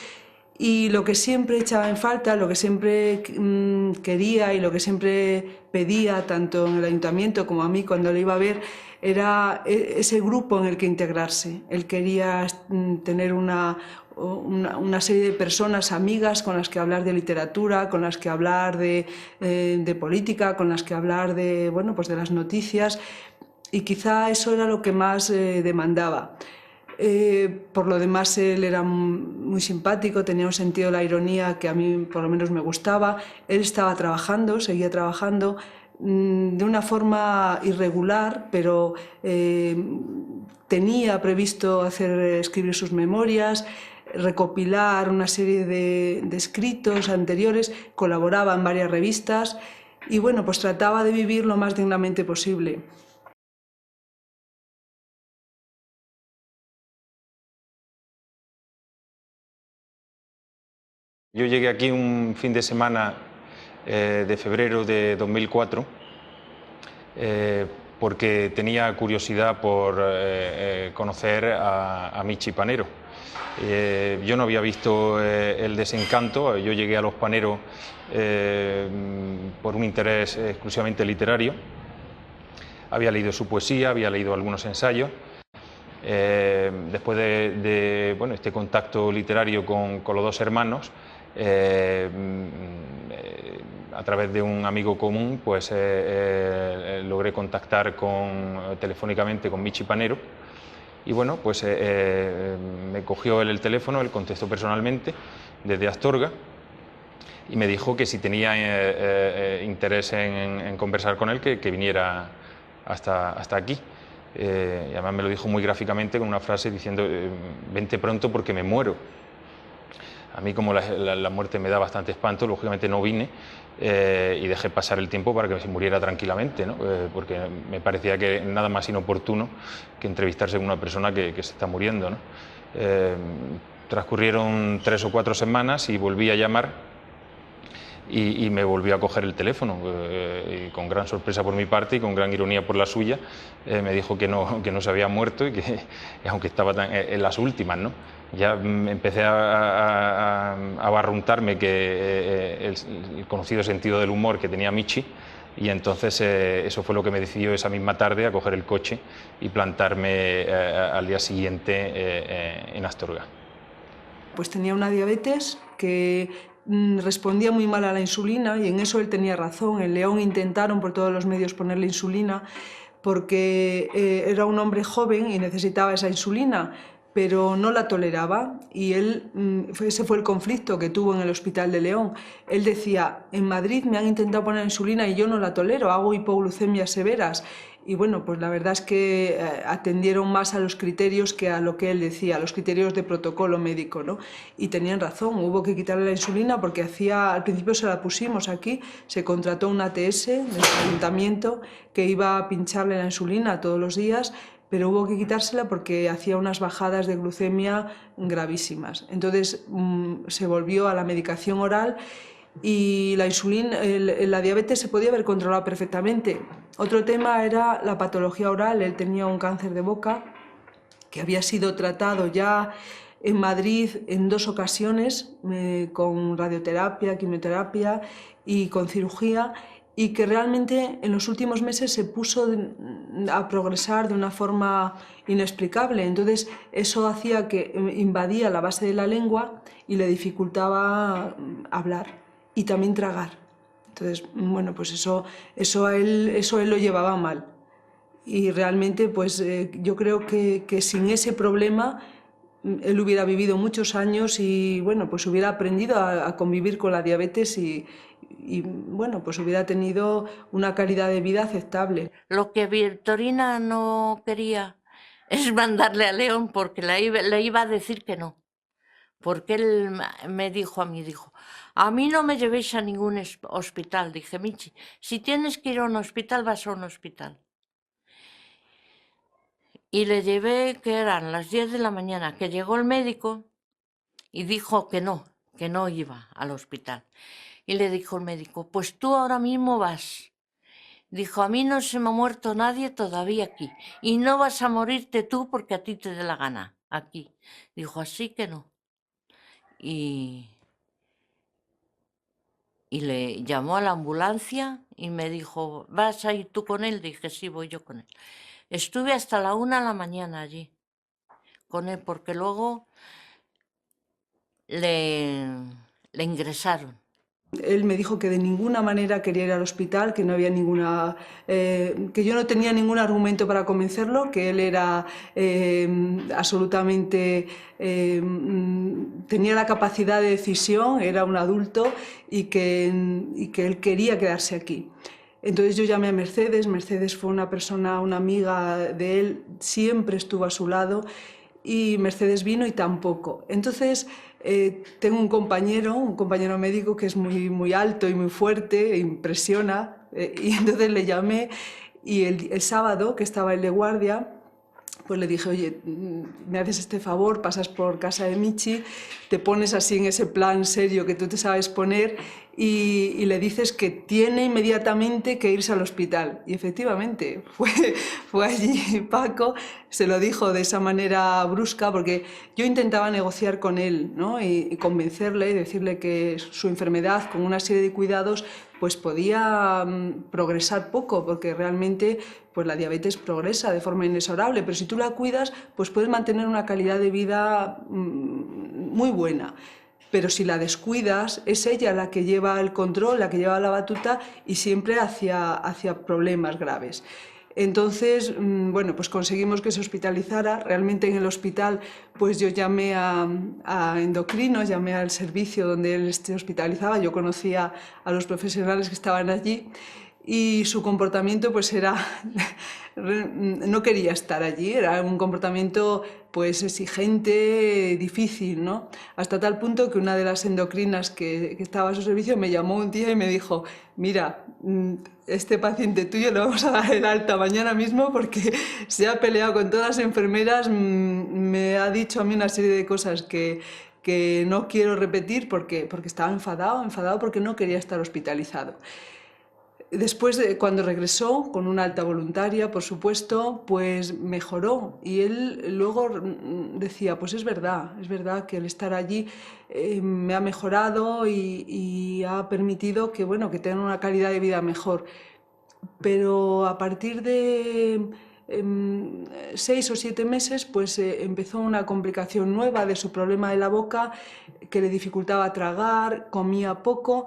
Y lo que siempre echaba en falta, lo que siempre quería y lo que siempre pedía, tanto en el ayuntamiento como a mí cuando lo iba a ver, era ese grupo en el que integrarse. Él quería tener una serie de personas amigas con las que hablar de literatura, con las que hablar de política, con las que hablar de, bueno, pues de las noticias, y quizá eso era lo que más demandaba. Por lo demás, él era muy simpático, tenía un sentido de la ironía que a mí por lo menos me gustaba. Él estaba trabajando, seguía trabajando de una forma irregular, pero tenía previsto escribir sus memorias, recopilar una serie de escritos anteriores, colaboraba en varias revistas y bueno, pues trataba de vivir lo más dignamente posible. Yo llegué aquí un fin de semana de febrero de 2004 porque tenía curiosidad por conocer a Michi Panero. Yo no había visto El desencanto, yo llegué a Los Paneros por un interés exclusivamente literario. Había leído su poesía, había leído algunos ensayos. Después de bueno, este contacto literario con los dos hermanos, a través de un amigo común, pues logré contactar telefónicamente con Michi Panero y bueno, pues me cogió él el teléfono, él contestó personalmente desde Astorga y me dijo que si tenía interés en conversar con él, que viniera hasta aquí. Y además me lo dijo muy gráficamente con una frase diciendo vente pronto porque me muero. A mí, como la muerte me da bastante espanto, lógicamente no vine y dejé pasar el tiempo para que se muriera tranquilamente, ¿no? Porque me parecía que nada más inoportuno que entrevistarse con una persona que se está muriendo, ¿no? Transcurrieron 3 o 4 semanas y volví a llamar y me volvió a coger el teléfono y con gran sorpresa por mi parte y con gran ironía por la suya, me dijo que no se había muerto y que aunque estaba en las últimas, ¿no? Ya empecé a barruntarme el conocido sentido del humor que tenía Michi y entonces eso fue lo que me decidió esa misma tarde a coger el coche y plantarme al día siguiente en Astorga. Pues tenía una diabetes que respondía muy mal a la insulina y en eso él tenía razón. En León intentaron por todos los medios ponerle insulina porque era un hombre joven y necesitaba esa insulina, pero no la toleraba y ese fue el conflicto que tuvo en el Hospital de León. Él decía, en Madrid me han intentado poner insulina y yo no la tolero, hago hipoglucemias severas. Y bueno, pues la verdad es que atendieron más a los criterios que a lo que él decía, a los criterios de protocolo médico, ¿no? Y tenían razón, hubo que quitarle la insulina porque al principio se la pusimos aquí, se contrató un ATS del ayuntamiento que iba a pincharle la insulina todos los días, pero hubo que quitársela porque hacía unas bajadas de glucemia gravísimas. Entonces se volvió a la medicación oral y la insulina, la diabetes se podía haber controlado perfectamente. Otro tema era la patología oral. Él tenía un cáncer de boca que había sido tratado ya en Madrid en 2 ocasiones con radioterapia, quimioterapia y con cirugía, y que realmente en los últimos meses se puso a progresar de una forma inexplicable. Entonces eso hacía que invadía la base de la lengua y le dificultaba hablar y también tragar. Entonces, bueno, pues eso él lo llevaba mal. Y realmente, pues yo creo que sin ese problema él hubiera vivido muchos años y, bueno, pues hubiera aprendido a convivir con la diabetes y, bueno, pues hubiera tenido una calidad de vida aceptable. Lo que Victorina no quería es mandarle a León porque le iba a decir que no. Porque él me dijo, a mí no me llevéis a ningún hospital. Dije, Michi, si tienes que ir a un hospital, vas a un hospital. Y le llevé, que eran las 10 de la mañana, que llegó el médico y dijo que no iba al hospital. Y le dijo el médico, pues tú ahora mismo vas. Dijo, a mí no se me ha muerto nadie todavía aquí. Y no vas a morirte tú porque a ti te dé la gana, aquí. Dijo, así que no. Y le llamó a la ambulancia y me dijo, ¿vas a ir tú con él? Dije, sí, voy yo con él. Estuve hasta la 1 de la mañana allí con él, porque luego le ingresaron. Él me dijo que de ninguna manera quería ir al hospital, que no había que yo no tenía ningún argumento para convencerlo, que él era absolutamente, tenía la capacidad de decisión, era un adulto y que él quería quedarse aquí. Entonces yo llamé a Mercedes. Mercedes fue una persona, una amiga de él, siempre estuvo a su lado, y Mercedes vino y tampoco. Entonces tengo un compañero médico que es muy alto y muy fuerte, impresiona, y entonces le llamé, y el sábado, que estaba él de guardia, pues le dije, oye, me haces este favor, pasas por casa de Michi, te pones así en ese plan serio que tú te sabes poner y le dices que tiene inmediatamente que irse al hospital. Y efectivamente, fue allí Paco, se lo dijo de esa manera brusca, porque yo intentaba negociar con él, ¿no? y convencerle y decirle que su enfermedad, con una serie de cuidados, pues podía progresar poco, porque realmente pues la diabetes progresa de forma inexorable, pero si tú la cuidas, pues puedes mantener una calidad de vida muy buena. Pero si la descuidas, es ella la que lleva el control, la que lleva la batuta, y siempre hacia problemas graves. Entonces, bueno, pues conseguimos que se hospitalizara. Realmente en el hospital, pues yo llamé a endocrinos, llamé al servicio donde él se hospitalizaba, yo conocía a los profesionales que estaban allí, y su comportamiento pues era, no quería estar allí, era un comportamiento pues exigente, difícil, ¿no? Hasta tal punto que una de las endocrinas que estaba a su servicio me llamó un día y me dijo, mira, este paciente tuyo le vamos a dar el alta mañana mismo porque se ha peleado con todas las enfermeras, me ha dicho a mí una serie de cosas que no quiero repetir porque estaba enfadado porque no quería estar hospitalizado. Después, cuando regresó, con una alta voluntaria, por supuesto, pues mejoró. Y él luego decía, pues es verdad que el estar allí me ha mejorado y ha permitido que, bueno, que tenga una calidad de vida mejor. Pero a partir de 6 o 7 meses, pues empezó una complicación nueva de su problema de la boca, que le dificultaba tragar, comía poco,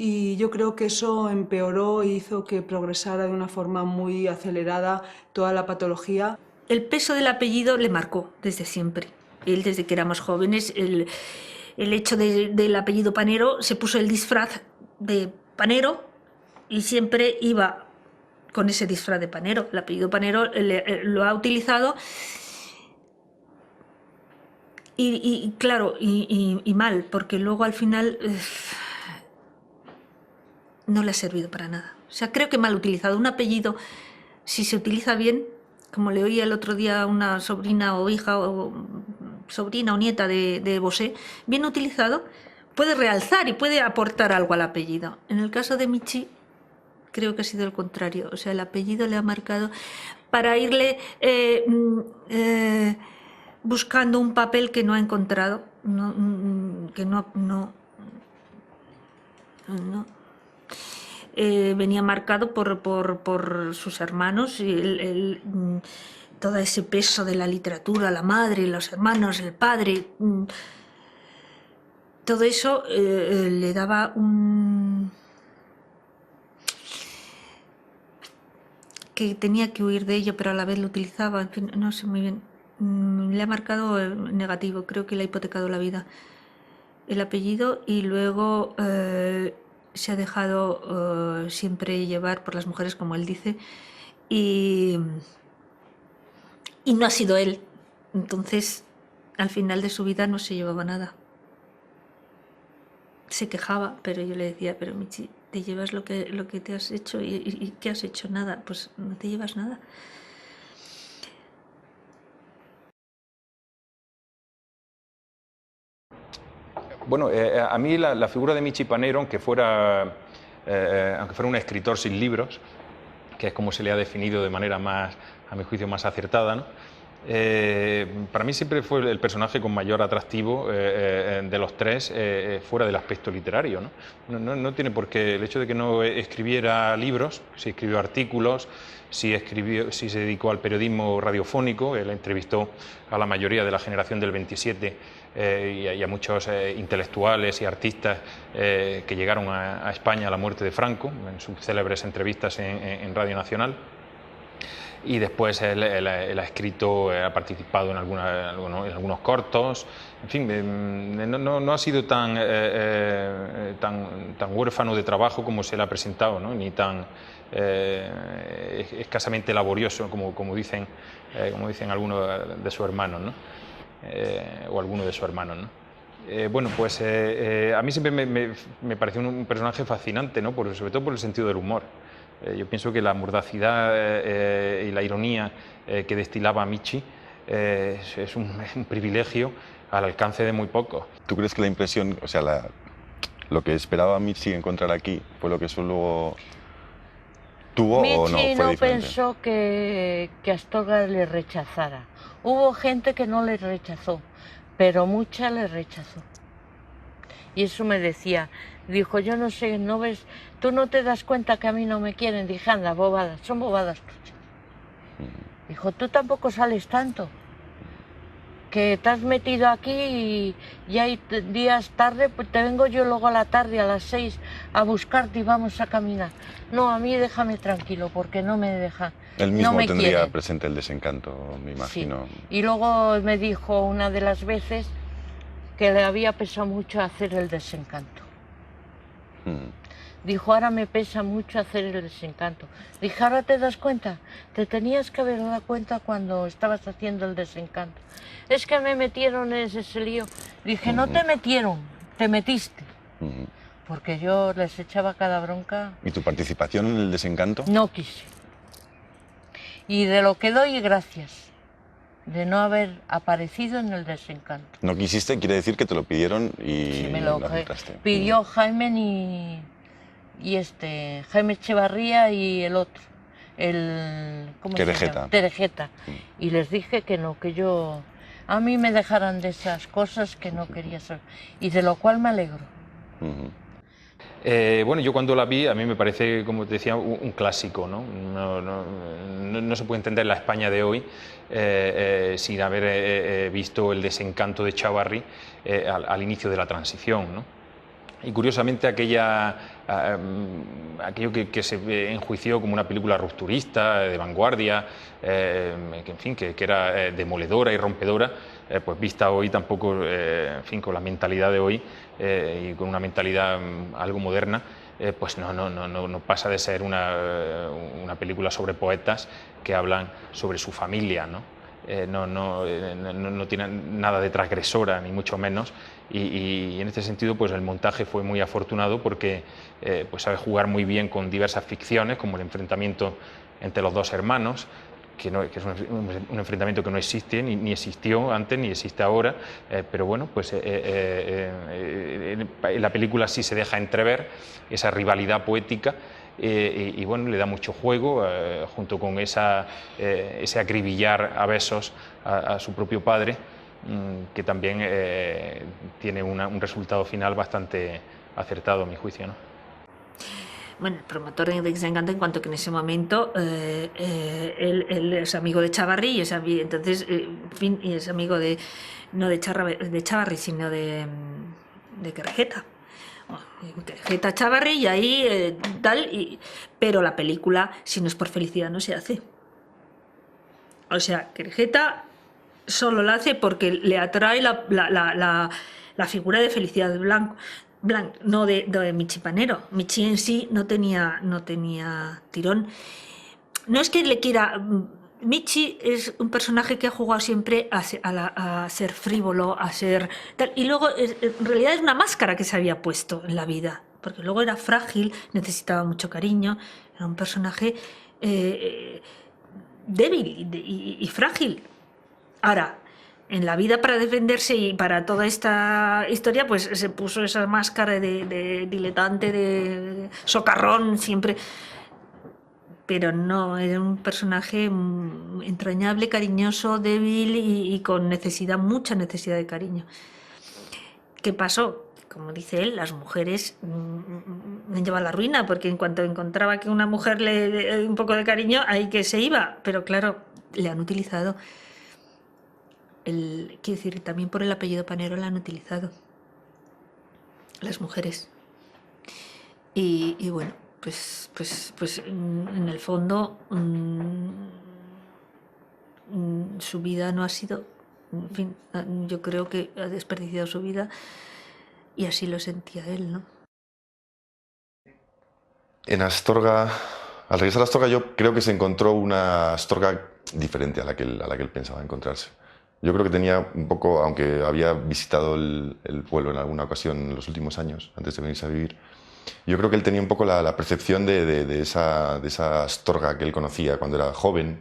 y yo creo que eso empeoró e hizo que progresara de una forma muy acelerada toda la patología. El peso del apellido le marcó desde siempre. Él, desde que éramos jóvenes, el hecho del apellido Panero, se puso el disfraz de panero y siempre iba con ese disfraz de panero. El apellido Panero lo ha utilizado y claro, y mal, porque luego al final no le ha servido para nada. O sea, creo que mal utilizado. Un apellido, si se utiliza bien, como le oía el otro día a una sobrina o hija o sobrina o nieta de Bosé, bien utilizado, puede realzar y puede aportar algo al apellido. En el caso de Michi, creo que ha sido el contrario. O sea, el apellido le ha marcado para irle buscando un papel que no ha encontrado, que no. Venía marcado por sus hermanos y todo ese peso de la literatura, la madre, los hermanos, el padre, todo eso le daba que tenía que huir de ello, pero a la vez lo utilizaba, en fin, no sé muy bien. Le ha marcado negativo, creo que le ha hipotecado la vida. El apellido, y luego se ha dejado siempre llevar por las mujeres, como él dice, y no ha sido él. Entonces, al final de su vida no se llevaba nada. Se quejaba, pero yo le decía, pero Michi, te llevas lo que te has hecho y ¿qué has hecho? Nada, pues no te llevas nada. Bueno, a mí la figura de Michi Panero, aunque fuera un escritor sin libros, que es como se le ha definido de manera más, a mi juicio, más acertada, ¿no? Para mí siempre fue el personaje con mayor atractivo de los tres, fuera del aspecto literario, ¿no? No tiene por qué, el hecho de que no escribiera libros, si escribió artículos, si se dedicó al periodismo radiofónico, él entrevistó a la mayoría de la generación del 27 y a muchos intelectuales y artistas que llegaron a España a la muerte de Franco, en sus célebres entrevistas en Radio Nacional. Y después él ha escrito, ha participado en algunos cortos, en fin, no ha sido tan huérfano de trabajo como se le ha presentado, ¿no? Ni tan escasamente laborioso como dicen algunos de sus hermanos, ¿no? O alguno de sus hermanos, ¿no? Bueno, pues a mí siempre me pareció un personaje fascinante, ¿no? Sobre todo por el sentido del humor. Yo pienso que la mordacidad y la ironía que destilaba Michi es un privilegio al alcance de muy pocos. ¿Tú crees que la impresión, o sea, lo que esperaba Michi encontrar aquí fue lo que eso luego tuvo o no? Michi ¿Fue no diferente? pensó que Astorga le rechazara. Hubo gente que no le rechazó, pero mucha le rechazó. Y eso me decía, dijo, yo no sé, ¿no ves? ¿Tú no te das cuenta que a mí no me quieren? Dije, anda, bobadas, son bobadas tuyas. Dijo, tú tampoco sales tanto, que te has metido aquí y hay días tarde, pues te vengo yo luego a la tarde, a las 6, a buscarte y vamos a caminar. No, a mí déjame tranquilo, porque no me deja. Él mismo no me tendría quieren. presente el desencanto, me imagino. Sí. Y luego me dijo una de las veces que le había pesado mucho hacer el desencanto. Dijo, ahora me pesa mucho hacer el desencanto. Dije, ahora te das cuenta, te tenías que haber dado cuenta cuando estabas haciendo el desencanto. Es que me metieron en ese lío. Dije, no te metieron, te metiste. Porque yo les echaba cada bronca. ¿Y tu participación en el desencanto? No quise. Y de lo que doy gracias, de no haber aparecido en el desencanto. No quisiste, quiere decir que te lo pidieron y Sí, me lo aceptaste. pidió Jaime Jaime Echevarría y el otro, ¿cómo se llama? Terejeta. Y les dije que no, que a mí me dejaran de esas cosas que no quería saber. Y de lo cual me alegro. Bueno, yo cuando la vi, a mí me parece, como te decía, un clásico, ¿no? No se puede entender la España de hoy sin haber visto el desencanto de Echavarri al inicio de la transición, ¿no? Y curiosamente aquello que se enjuició como una película rupturista, de vanguardia, que era demoledora y rompedora, pues vista hoy tampoco, con la mentalidad de hoy y con una mentalidad algo moderna, pues no pasa de ser una película sobre poetas que hablan sobre su familia, ¿no? No tiene nada de transgresora, ni mucho menos, y en este sentido pues el montaje fue muy afortunado porque pues sabe jugar muy bien con diversas ficciones, como el enfrentamiento entre los dos hermanos, que es un enfrentamiento que no existe, ni existió antes, ni existe ahora, pero bueno, pues en la película sí se deja entrever esa rivalidad poética. Y bueno, le da mucho juego junto con ese acribillar a besos a su propio padre, que también tiene un resultado final bastante acertado, a mi juicio, ¿no? Bueno, el promotor de Desencanto, en cuanto que en ese momento él es amigo de Echavarri y entonces, en fin, y es amigo no de Echavarri, sino de Querejeta. Querejeta, Echavarri y ahí pero la película, si no es por felicidad, no se hace. O sea, Querejeta solo la hace porque le atrae la figura de Felicidad Blanco, no de Michi Panero. Michi en sí no tenía tirón. No es que le quiera... Michi es un personaje que ha jugado siempre a ser frívolo, a ser tal, y luego en realidad es una máscara que se había puesto en la vida, porque luego era frágil, necesitaba mucho cariño, era un personaje débil y frágil. Ahora, en la vida para defenderse y para toda esta historia, pues se puso esa máscara de diletante, de socarrón, siempre. Pero no, era un personaje entrañable, cariñoso, débil y con necesidad, mucha necesidad de cariño. ¿Qué pasó? Como dice él, las mujeres me llevan a la ruina, porque en cuanto encontraba que una mujer le un poco de cariño, ahí que se iba. Pero claro, le han utilizado. Quiero decir, también por el apellido Panero la han utilizado las mujeres. Y bueno, pues en el fondo su vida no ha sido, en fin, yo creo que ha desperdiciado su vida y así lo sentía él, ¿no? En Astorga, al regresar a Astorga, yo creo que se encontró una Astorga diferente a la que él pensaba encontrarse. Yo creo que tenía un poco, aunque había visitado el pueblo en alguna ocasión en los últimos años, antes de venirse a vivir, yo creo que él tenía un poco la percepción de esa Astorga que él conocía cuando era joven,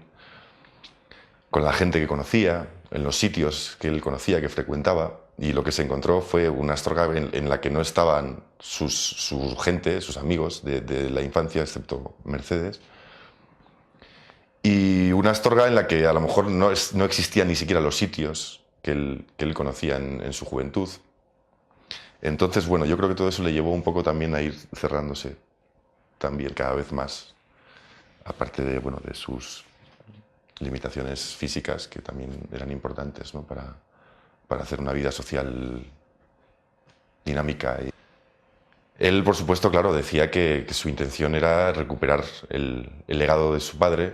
con la gente que conocía, en los sitios que él conocía, que frecuentaba, y lo que se encontró fue una Astorga en la que no estaban su gente, sus amigos de la infancia, excepto Mercedes, y una Astorga en la que a lo mejor no existían ni siquiera los sitios que él conocía en su juventud. Entonces, bueno, yo creo que todo eso le llevó un poco también a ir cerrándose también cada vez más, aparte de, bueno, de sus limitaciones físicas que también eran importantes, ¿no? para hacer una vida social dinámica. Él, por supuesto, claro, decía que su intención era recuperar el legado de su padre,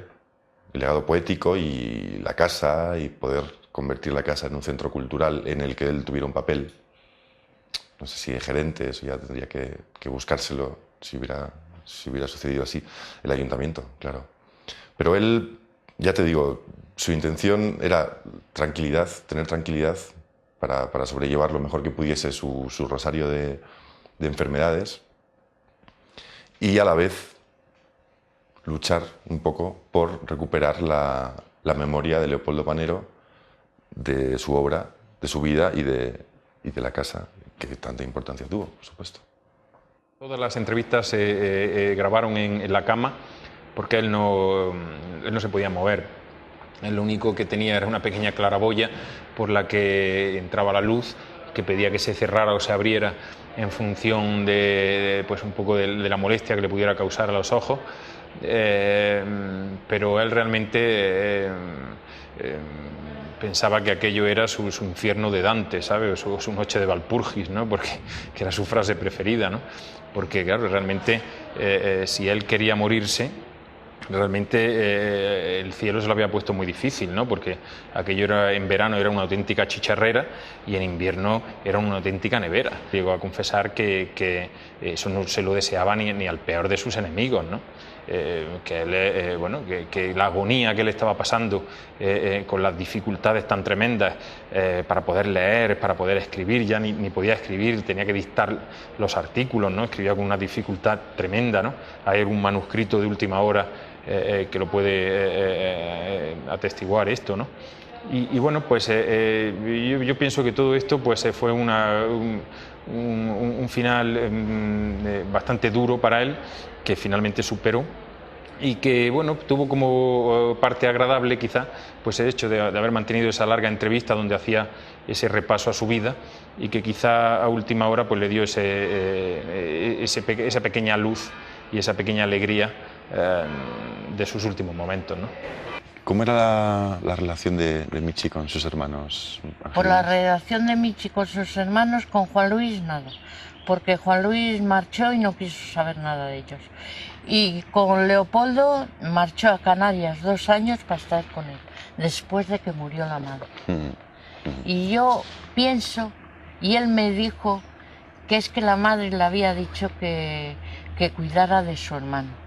el legado poético y la casa, y poder convertir la casa en un centro cultural en el que él tuviera un papel. No sé si de gerente, eso ya tendría que buscárselo si hubiera sucedido así. El ayuntamiento, claro. Pero él, ya te digo, su intención era tranquilidad, tener tranquilidad para sobrellevar lo mejor que pudiese su rosario de enfermedades y a la vez luchar un poco por recuperar la memoria de Leopoldo Panero, de su obra, de su vida y de la casa que tanta importancia tuvo, por supuesto. Todas las entrevistas se grabaron en la cama porque él no se podía mover. Él lo único que tenía era una pequeña claraboya por la que entraba la luz, que pedía que se cerrara o se abriera en función de pues un poco de la molestia que le pudiera causar a los ojos. Pero él realmente pensaba que aquello era su infierno de Dante, ¿sabes? O su noche de Valpurgis, ¿no? Porque que era su frase preferida, ¿no? Porque, claro, realmente si él quería morirse, realmente el cielo se lo había puesto muy difícil, ¿no? Porque aquello en verano era una auténtica chicharrera y en invierno era una auténtica nevera. Llegó a confesar que eso no se lo deseaba ni al peor de sus enemigos, ¿no? Que la agonía que él estaba pasando con las dificultades tan tremendas para poder leer, para poder escribir, ya ni podía escribir, tenía que dictar los artículos, ¿no? Escribía con una dificultad tremenda, ¿no? Hay algún manuscrito de última hora que lo puede atestiguar esto, ¿no? Y bueno, pues yo pienso que todo esto pues fue un final bastante duro para él, que finalmente superó y que bueno, tuvo como parte agradable quizá pues el hecho de haber mantenido esa larga entrevista donde hacía ese repaso a su vida y que quizá a última hora pues le dio esa pequeña luz y esa pequeña alegría de sus últimos momentos, ¿no? ¿Cómo era la relación de Michi con sus hermanos? Por la relación de Michi con sus hermanos, con Juan Luis nada, porque Juan Luis marchó y no quiso saber nada de ellos. Y con Leopoldo marchó a Canarias 2 años para estar con él, después de que murió la madre. Y yo pienso, y él me dijo que es que la madre le había dicho que cuidara de su hermano.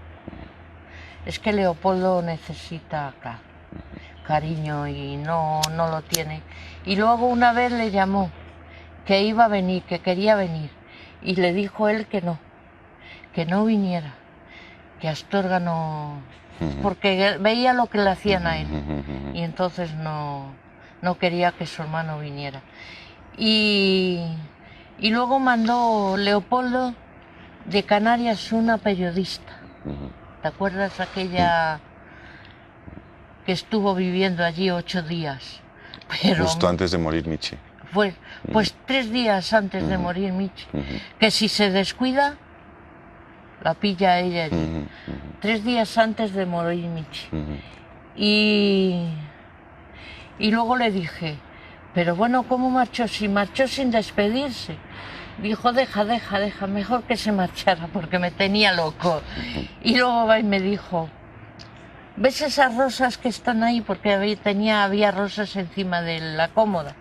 Es que Leopoldo necesita acá cariño y no lo tiene. Y luego una vez le llamó, que iba a venir, que quería venir, y le dijo él que no viniera, que Astorga no... porque veía lo que le hacían a él, y entonces no no quería que su hermano viniera. Y luego mandó Leopoldo de Canarias una periodista. ¿Te acuerdas aquella que estuvo viviendo allí 8 días? Pero, justo antes de morir Michi. Pues 3 días antes de morir Michi. Que si se descuida, la pilla ella allí. 3 días antes de morir Michi. Y luego le dije, pero bueno, ¿cómo marchó? Si marchó sin despedirse. Dijo, deja, mejor que se marchara porque me tenía loco. Y luego va y me dijo, ¿ves esas rosas que están ahí? Porque había rosas encima de la cómoda.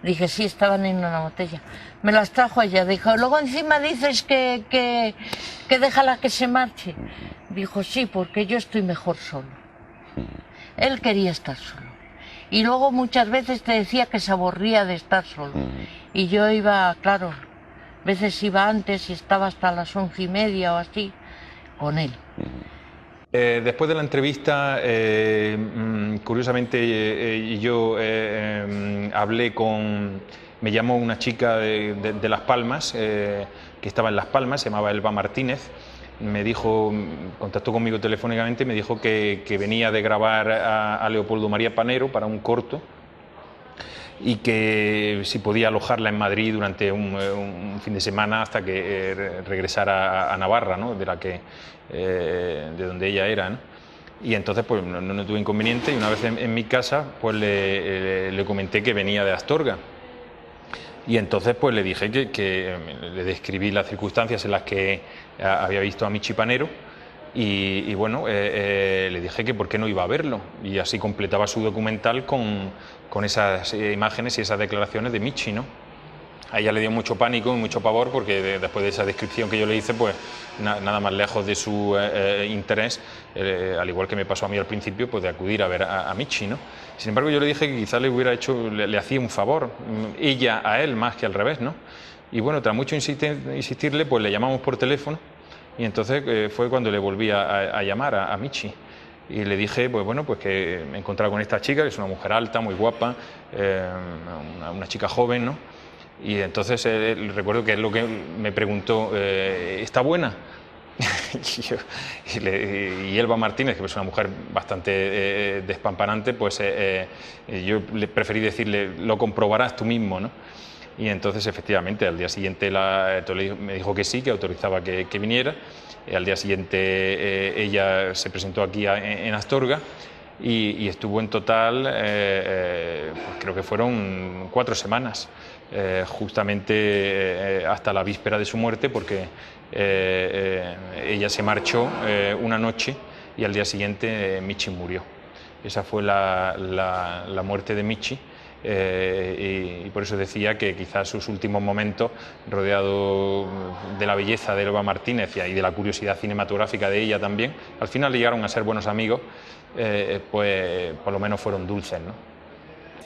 Dije, sí, estaban en una botella. Me las trajo ella. Dijo, luego encima dices que déjala que se marche. Dijo, sí, porque yo estoy mejor solo. Él quería estar solo. Y luego muchas veces te decía que se aburría de estar solo. Y yo iba, claro, a veces iba antes y estaba hasta las 11:30 o así, con él. Después de la entrevista, curiosamente, yo hablé con... Me llamó una chica de Las Palmas, que estaba en Las Palmas, se llamaba Elba Martínez. Me dijo, contactó conmigo telefónicamente, me dijo que venía de grabar a Leopoldo María Panero para un corto y que si podía alojarla en Madrid durante un fin de semana hasta que regresara a Navarra, ¿no? De donde ella era, ¿no? Y entonces pues no tuve inconveniente, y una vez en mi casa pues le comenté que venía de Astorga. Y entonces pues le dije que le describí las circunstancias en las que había visto a Michi Panero y bueno, le dije que por qué no iba a verlo, y así completaba su documental con esas imágenes y esas declaraciones de Michi, ¿no? A ella le dio mucho pánico y mucho pavor porque después de esa descripción que yo le hice, pues nada más lejos de su interés, al igual que me pasó a mí al principio, pues de acudir a ver a Michi, ¿no? Sin embargo, yo le dije que quizás le hacía un favor, ella a él más que al revés, ¿no? Y bueno, tras mucho insistirle, pues le llamamos por teléfono, y entonces fue cuando le volví a llamar a Michi. Y le dije, pues bueno, pues que me he encontrado con esta chica, que es una mujer alta, muy guapa, una chica joven, ¿no? Y entonces recuerdo que es lo que me preguntó, ¿está buena? Y Elba Martínez, que es una mujer bastante despampanante, pues yo le preferí decirle, lo comprobarás tú mismo, ¿no? Y entonces efectivamente al día siguiente me dijo que sí, que autorizaba que viniera. Al día siguiente ella se presentó aquí en Astorga y estuvo en total, pues creo que fueron 4 semanas. Justamente hasta la víspera de su muerte, porque ella se marchó una noche y al día siguiente Michi murió. Esa fue la muerte de Michi, y por eso decía que quizás sus últimos momentos, rodeado de la belleza de Elba Martínez y de la curiosidad cinematográfica de ella también, al final llegaron a ser buenos amigos, pues por lo menos fueron dulces, ¿no?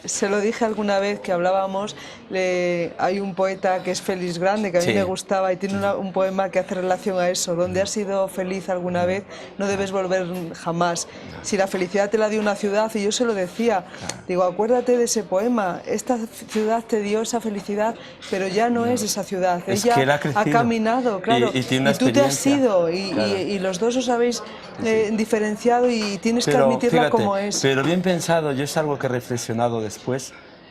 Se lo dije alguna vez que hablábamos, hay un poeta que es Félix Grande, que a mí me gustaba, y tiene un poema que hace relación a eso: donde has sido feliz alguna vez, no debes volver jamás. Si la felicidad te la dio una ciudad, y yo se lo decía, digo, acuérdate de ese poema, esta ciudad te dio esa felicidad, pero ya no es esa ciudad, Es ella que él ha crecido, ha caminado, claro, y tiene una tú te has experiencia, ido, claro. y los dos os habéis diferenciado, y tienes que admitirla fíjate, como es. Pero bien pensado, yo es algo que he reflexionado después.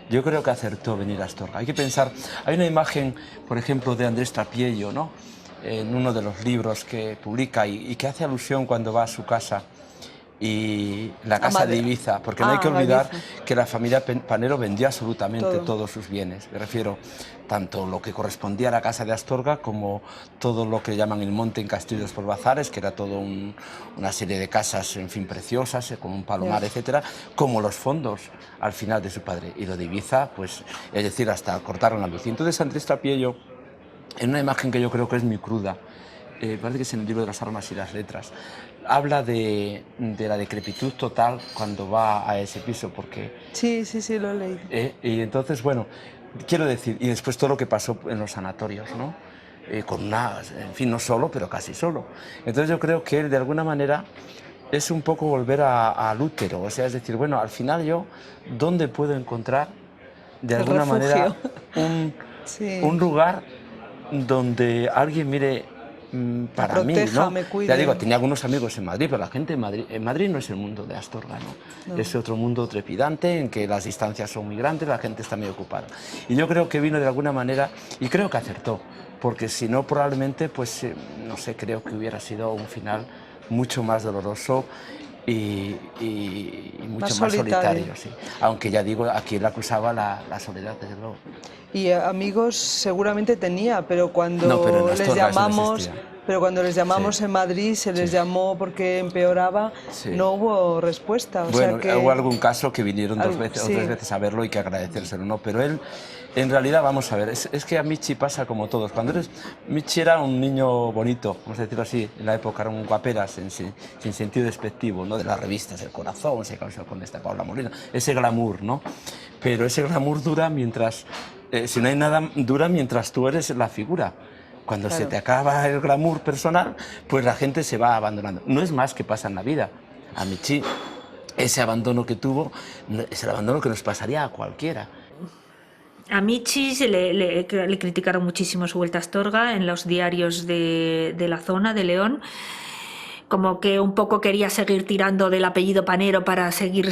Yo creo que acertó venir a Astorga. Hay que pensar, hay una imagen, por ejemplo, de Andrés Trapiello, ¿no? En uno de los libros que publica y que hace alusión cuando va a su casa, y la casa de Ibiza, porque no hay que olvidar que la familia Panero vendió absolutamente todos sus bienes. Me refiero tanto lo que correspondía a la casa de Astorga como todo lo que llaman el monte en Castillos por Bazares, que era todo una serie de casas, en fin, preciosas, como un palomar, etcétera, como los fondos al final de su padre. Y lo de Ibiza, pues, es decir, hasta cortaron la luz. Y entonces Andrés Trapiello, en una imagen que yo creo que es muy cruda, parece que es en el libro de las armas y las letras, habla de la decrepitud total cuando va a ese piso, porque... Sí, lo he leído. Y entonces, bueno, quiero decir, y después todo lo que pasó en los sanatorios, ¿no? Con una, en fin, no solo, pero casi solo. Entonces yo creo que él, de alguna manera, es un poco volver al útero, o sea, es decir, bueno, al final yo, ¿dónde puedo encontrar de El alguna manera refugio. Sí. un lugar donde alguien mire para mí, proteja, ¿no? me cuide. Ya digo, tenía algunos amigos en Madrid, pero la gente en Madrid no es el mundo de Astorga, ¿no? Es otro mundo trepidante en que las distancias son muy grandes, la gente está muy ocupada. Y yo creo que vino de alguna manera, y creo que acertó, porque si no probablemente, pues, no sé, creo que hubiera sido un final mucho más doloroso y mucho más solitario, sí. Aunque ya digo, aquí él acusaba la soledad, desde luego. Y amigos seguramente tenía, pero cuando No, pero en les Astorga eso no llamamos, existía. en Madrid, se les Sí. llamó porque empeoraba, Sí. no hubo respuesta. O Bueno, sea que, hubo algún caso que vinieron dos veces o sí. 3 veces a verlo y que agradecérselo, ¿no? Pero él, en realidad, vamos a ver, es que a Michi pasa como todos. Michi era un niño bonito, vamos a decirlo así, en la época era un guaperas, sin sentido despectivo, ¿no? De las revistas, El Corazón, se casó con esta Paula Molina, ese glamour, ¿no? Pero ese glamour dura mientras, si no hay nada, dura mientras tú eres la figura. Cuando se te acaba el glamour personal, pues la gente se va abandonando. No es más que pasa en la vida. A Michi, ese abandono que tuvo, es el abandono que nos pasaría a cualquiera. A Michi le criticaron muchísimo su vuelta a Astorga en los diarios de la zona de León, como que un poco quería seguir tirando del apellido Panero para seguir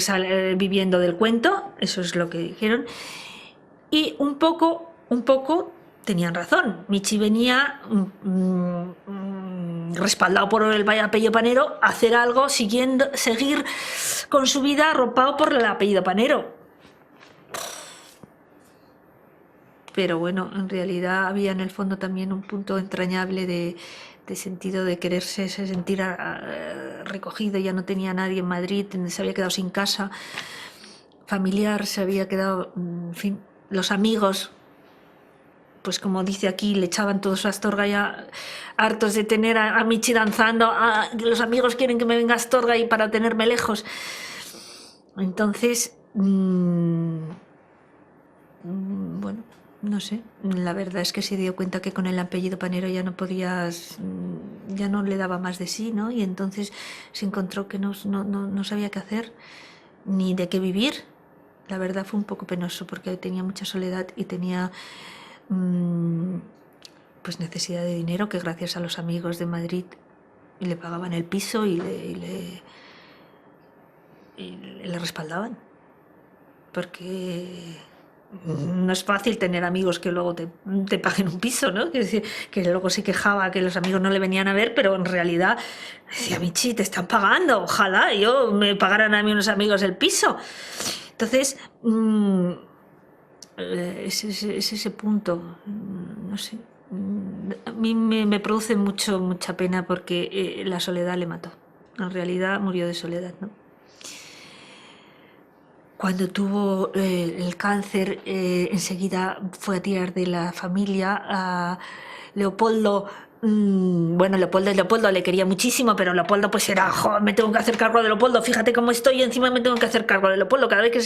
viviendo del cuento, eso es lo que dijeron, y un poco tenían razón. Michi venía respaldado por el apellido Panero a hacer algo, seguir con su vida arropado por el apellido Panero. Pero bueno, en realidad había en el fondo también un punto entrañable de sentido de quererse sentir recogido. Ya no tenía nadie en Madrid, se había quedado sin casa familiar, se había quedado, en fin, los amigos, pues como dice aquí, le echaban todos a Astorga ya hartos de tener a Michi danzando, los amigos quieren que me venga a Astorga y para tenerme lejos. Entonces, bueno, no sé, la verdad es que se dio cuenta que con el apellido Panero ya no podías, ya no le daba más de sí, ¿no? Y entonces se encontró que no sabía qué hacer, ni de qué vivir. La verdad fue un poco penoso porque tenía mucha soledad y tenía pues necesidad de dinero, que gracias a los amigos de Madrid le pagaban el piso y le respaldaban. Porque no es fácil tener amigos que luego te paguen un piso, ¿no? Que luego se quejaba que los amigos no le venían a ver, pero en realidad decía, Michi, te están pagando, ojalá yo me pagaran a mí unos amigos el piso. Entonces, es ese punto, no sé, a mí me produce mucha pena porque la soledad le mató. En realidad murió de soledad, ¿no? Cuando tuvo el cáncer, enseguida fue a tirar de la familia. A Leopoldo, bueno, Leopoldo le quería muchísimo, pero Leopoldo pues era, me tengo que hacer cargo de Leopoldo, fíjate cómo estoy y encima me tengo que hacer cargo de Leopoldo. Cada vez que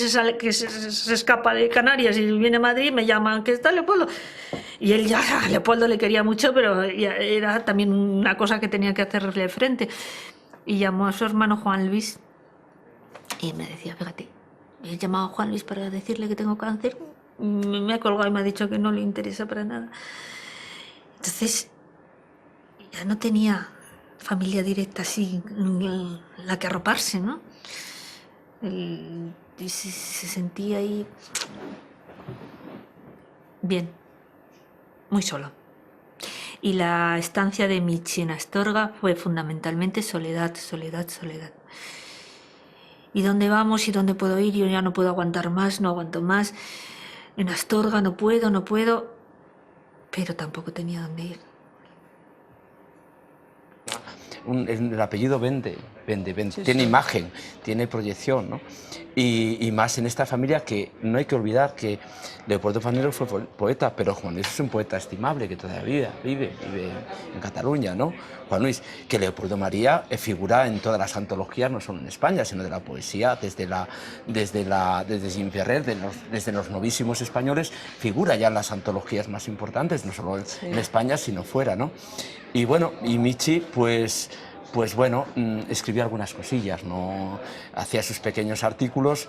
se escapa de Canarias y viene a Madrid me llaman, ¿qué está Leopoldo? Y él ya, a Leopoldo le quería mucho, pero era también una cosa que tenía que hacerle frente. Y llamó a su hermano Juan Luis y me decía, fíjate, he llamado a Juan Luis para decirle que tengo cáncer, me ha colgado y me ha dicho que no le interesa para nada. Entonces, ya no tenía familia directa así, la que arroparse, ¿no? Y se sentía ahí bien, muy solo. Y la estancia de Michi en Astorga fue fundamentalmente soledad. ¿Y dónde vamos y dónde puedo ir? Yo ya no puedo aguantar más, no aguanto más. En Astorga no puedo, pero tampoco tenía dónde ir. El apellido vende, Sí, tiene sí. imagen, tiene proyección, ¿no? Y más en esta familia que no hay que olvidar que Leopoldo Panero fue poeta, pero Juan Luis es un poeta estimable que todavía vive en Cataluña, ¿no? Juan Luis, que Leopoldo María figura en todas las antologías, no solo en España, sino de la poesía, desde Jim Ferrer, desde los novísimos españoles, figura ya en las antologías más importantes, no solo en España, sino fuera, ¿no? Y bueno, y Michi, pues pues bueno, escribía algunas cosillas, no hacía sus pequeños artículos,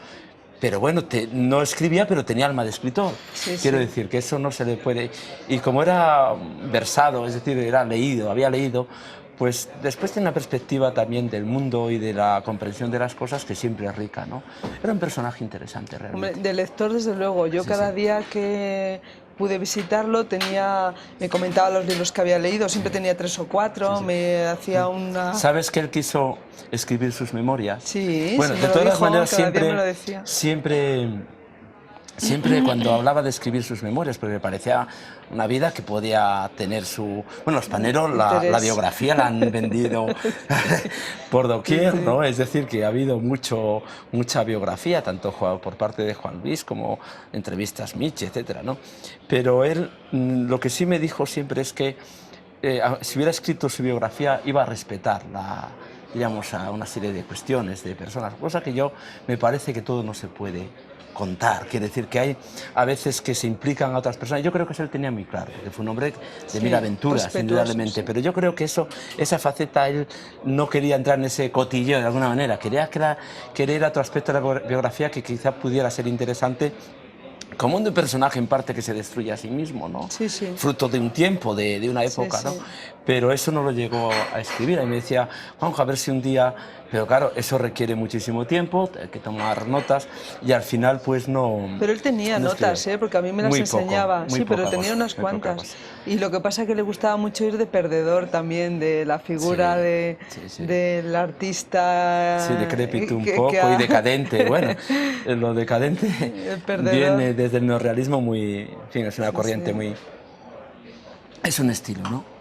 pero bueno, no escribía, pero tenía alma de escritor. Sí, Quiero sí. decir que eso no se le puede... Y como era versado, es decir, era leído, había leído, pues después tiene una perspectiva también del mundo y de la comprensión de las cosas que siempre es rica, ¿no? Era un personaje interesante realmente. Hombre, de lector, desde luego. Yo Sí, cada sí. día que pude visitarlo me comentaba los libros que había leído, siempre tenía 3 o 4, me hacía una... ¿Sabes que él quiso escribir sus memorias? Sí, Bueno, sí, de me lo todas dijo, maneras cada día me lo decía. Siempre cuando hablaba de escribir sus memorias, porque me parecía una vida que podía tener su... Bueno, los Panero, la biografía la han vendido por doquier, ¿no? Es decir, que ha habido mucha biografía, tanto por parte de Juan Luis como entrevistas Michi, etcétera, ¿no? Pero él, lo que sí me dijo siempre es que si hubiera escrito su biografía iba a respetar digamos, a una serie de cuestiones, de personas, cosa que yo me parece que todo no se puede contar. Quiere decir que hay a veces que se implican a otras personas. Yo creo que eso él tenía muy claro, que fue un hombre de mil aventuras, indudablemente, pero yo creo que esa faceta él no quería entrar en ese cotilleo de alguna manera, quería querer otro aspecto de la biografía que quizá pudiera ser interesante, como un personaje en parte que se destruye a sí mismo, ¿no? Sí, sí. Fruto de un tiempo, de una época, sí, ¿no? sí. Pero eso no lo llegó a escribir. Y me decía, Juanjo, a ver si un día... Pero claro, eso requiere muchísimo tiempo, hay que tomar notas y al final pues no... Pero él tenía no notas, escribe. porque a mí me las Muy enseñaba. poco, muy Sí, pero poca tenía cosa, unas muy poca cuantas. cosa. Y lo que pasa es que le gustaba mucho ir de perdedor también, de la figura Sí. del artista... Sí, decrépito un que poco ha- y decadente. Bueno, lo decadente El perdedor. viene desde el neorrealismo muy... En fin, es una corriente muy... Es un estilo, ¿no?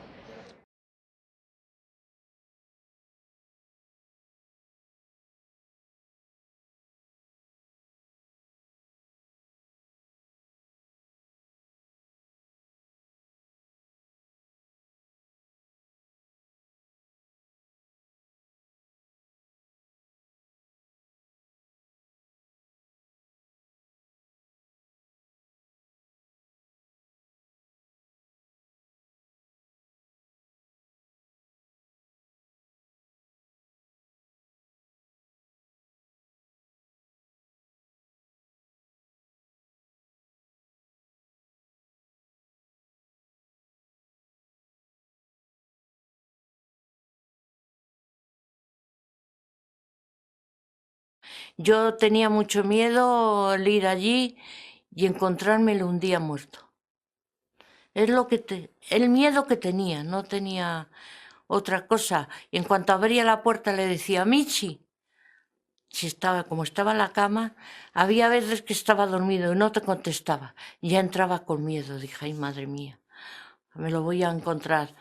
Yo tenía mucho miedo al ir allí y encontrármelo un día muerto. Es el miedo que tenía, no tenía otra cosa. Y en cuanto abría la puerta le decía, Michi, como estaba en la cama, había veces que estaba dormido y no te contestaba. Ya entraba con miedo, dije, ay, madre mía, me lo voy a encontrar.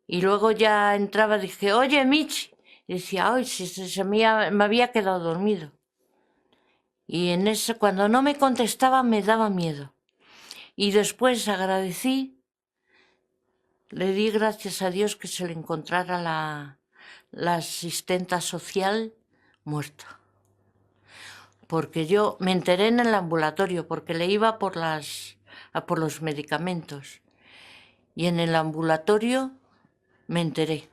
Y luego ya entraba, dije, oye, Michi. Y decía, ay, me había quedado dormido. Y en eso, cuando no me contestaba, me daba miedo. Y después agradecí, le di gracias a Dios que se le encontrara la asistenta social muerta. Porque yo me enteré en el ambulatorio, porque le iba por los medicamentos. Y en el ambulatorio me enteré.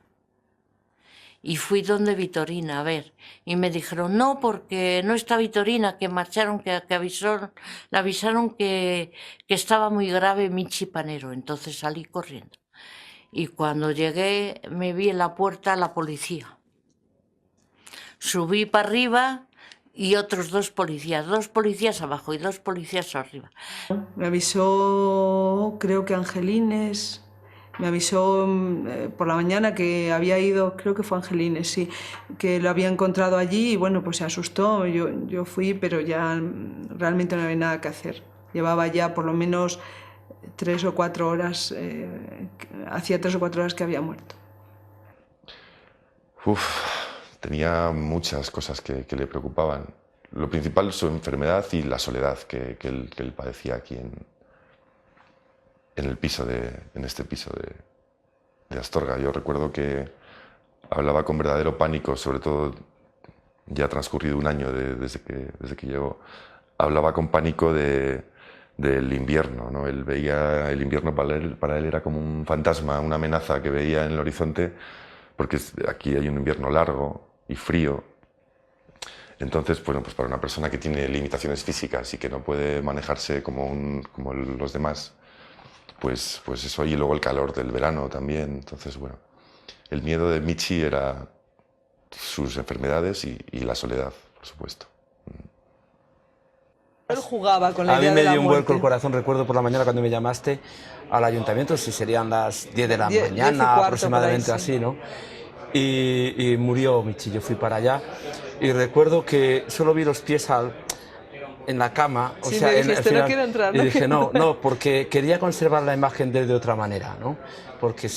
Y fui donde Vitorina a ver. Y me dijeron, no, porque no está Vitorina, que marcharon, que le avisaron que estaba muy grave Michi Panero. Entonces salí corriendo. Y cuando llegué me vi en la puerta la policía. Subí para arriba y otros dos policías abajo y dos policías arriba. Me avisó, creo que Angelines, me avisó por la mañana que había ido, creo que fue Angelines, sí, que lo había encontrado allí y bueno, pues se asustó. Yo fui, pero ya realmente no había nada que hacer. Llevaba ya por lo menos 3 o 4 horas, hacía 3 o 4 horas que había muerto. Tenía muchas cosas que le preocupaban. Lo principal, su enfermedad y la soledad que él padecía aquí en este piso de Astorga. Yo recuerdo que hablaba con verdadero pánico, sobre todo ya transcurrido un año desde que llegó, hablaba con pánico del invierno, ¿no? Él veía el invierno, para él era como un fantasma, una amenaza que veía en el horizonte, porque aquí hay un invierno largo y frío. Entonces, bueno, pues para una persona que tiene limitaciones físicas y que no puede manejarse como los demás, pues eso, y luego el calor del verano también. Entonces, bueno, el miedo de Michi era sus enfermedades y la soledad, por supuesto. Él jugaba con la A mí idea me de la dio un vuelco el muerte. corazón, recuerdo por la mañana cuando me llamaste al ayuntamiento, si serían las 10 de la 10 y mañana cuarto, aproximadamente, por ahí, sí. así, ¿no? Y murió Michi, yo fui para allá y recuerdo que solo vi los pies en la cama, o Sí, sea, me al dijiste, no quiero entrar, y no dije, quiero no, entrar. no, porque quería conservar la imagen de él de otra manera, ¿no? Porque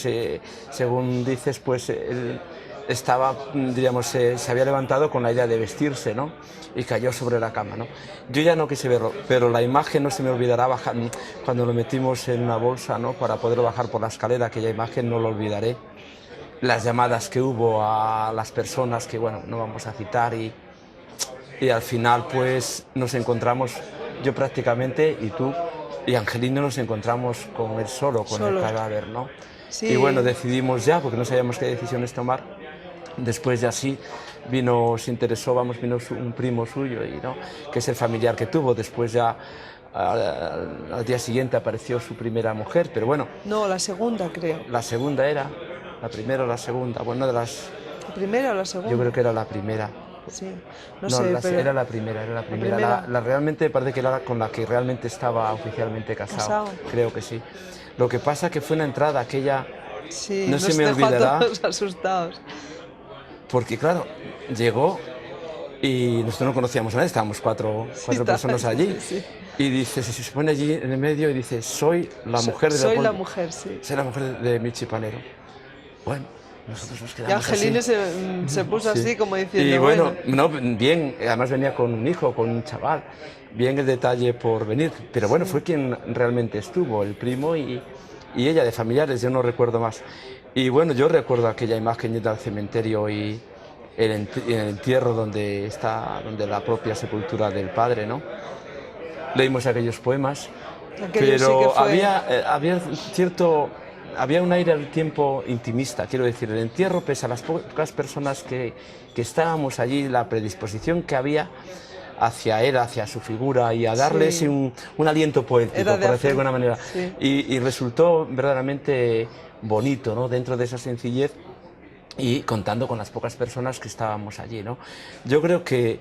según dices, pues él estaba, diríamos, se había levantado con la idea de vestirse, ¿no? Y cayó sobre la cama, ¿no? Yo ya no quise verlo, pero la imagen no se me olvidará bajar, cuando lo metimos en una bolsa, ¿no? Para poder bajar por la escalera, aquella imagen no lo olvidaré. Las llamadas que hubo a las personas que, bueno, no vamos a citar y al final pues nos encontramos, yo prácticamente y tú y Angelino nos encontramos con él solo, con el Solos. cadáver, ¿no? Sí. Y bueno, decidimos ya, porque no sabíamos qué decisiones tomar. Después ya sí, se interesó, vino un primo suyo, ¿no? Que es el familiar que tuvo. Después ya al día siguiente apareció su primera mujer, pero bueno, No, la segunda, creo. la segunda era, la primera o la segunda, bueno, de las, ¿La primera o la segunda? yo creo que era la primera. Sí, No, sé, pero... era la primera, era la primera. primera. La realmente parece que era la con la que realmente estaba oficialmente casado. ¿Casado? Creo que sí. Lo que pasa que fue una entrada aquella, Sí, no nos se me dejó a olvidará, todos asustados. porque claro, llegó y nosotros no conocíamos a nadie, estábamos cuatro estaba- personas allí. sí. Y dice, se pone allí en el medio y dice, soy la mujer de Soy la Leopoldo. mujer, sí. Soy la mujer de Michi Panero. Bueno, nosotros nos Y quedamos Angelino así. se puso Sí. así como diciendo, Y bueno, no, bien, además venía con un hijo, con un chaval, bien el detalle por venir, pero bueno, fue quien realmente estuvo, el primo y ella de familiares, yo no recuerdo más. Y bueno, yo recuerdo aquella imagen yendo al cementerio y el entierro donde la propia sepultura del padre, ¿no? Leímos aquellos poemas, Aquello sí que pero fue- había un aire al tiempo intimista, quiero decir, el entierro, pese a las pocas personas que estábamos allí, la predisposición que había hacia él, hacia su figura y a darle Sí. un aliento poético, Era por de decirlo de alguna manera. sí. Y resultó verdaderamente bonito, ¿no? Dentro de esa sencillez y contando con las pocas personas que estábamos allí, ¿no? Yo creo que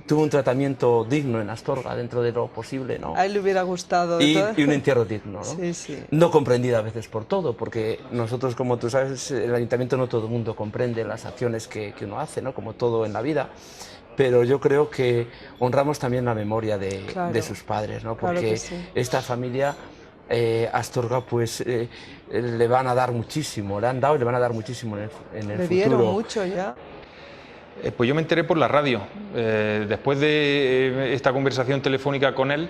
tuvo un tratamiento digno en Astorga, dentro de lo posible, ¿no? A él le hubiera gustado. Y un entierro digno, ¿no? Sí, sí. No comprendido a veces por todo, porque nosotros, como tú sabes, el ayuntamiento no todo el mundo comprende las acciones que uno hace, ¿no? Como todo en la vida. Pero yo creo que honramos también la memoria Claro. de sus padres, ¿no? Claro Porque que sí. esta familia, Astorga, pues le van a dar muchísimo, le han dado y le van a dar muchísimo en el Le futuro. dieron mucho ya. Pues yo me enteré por la radio. Después de esta conversación telefónica con él,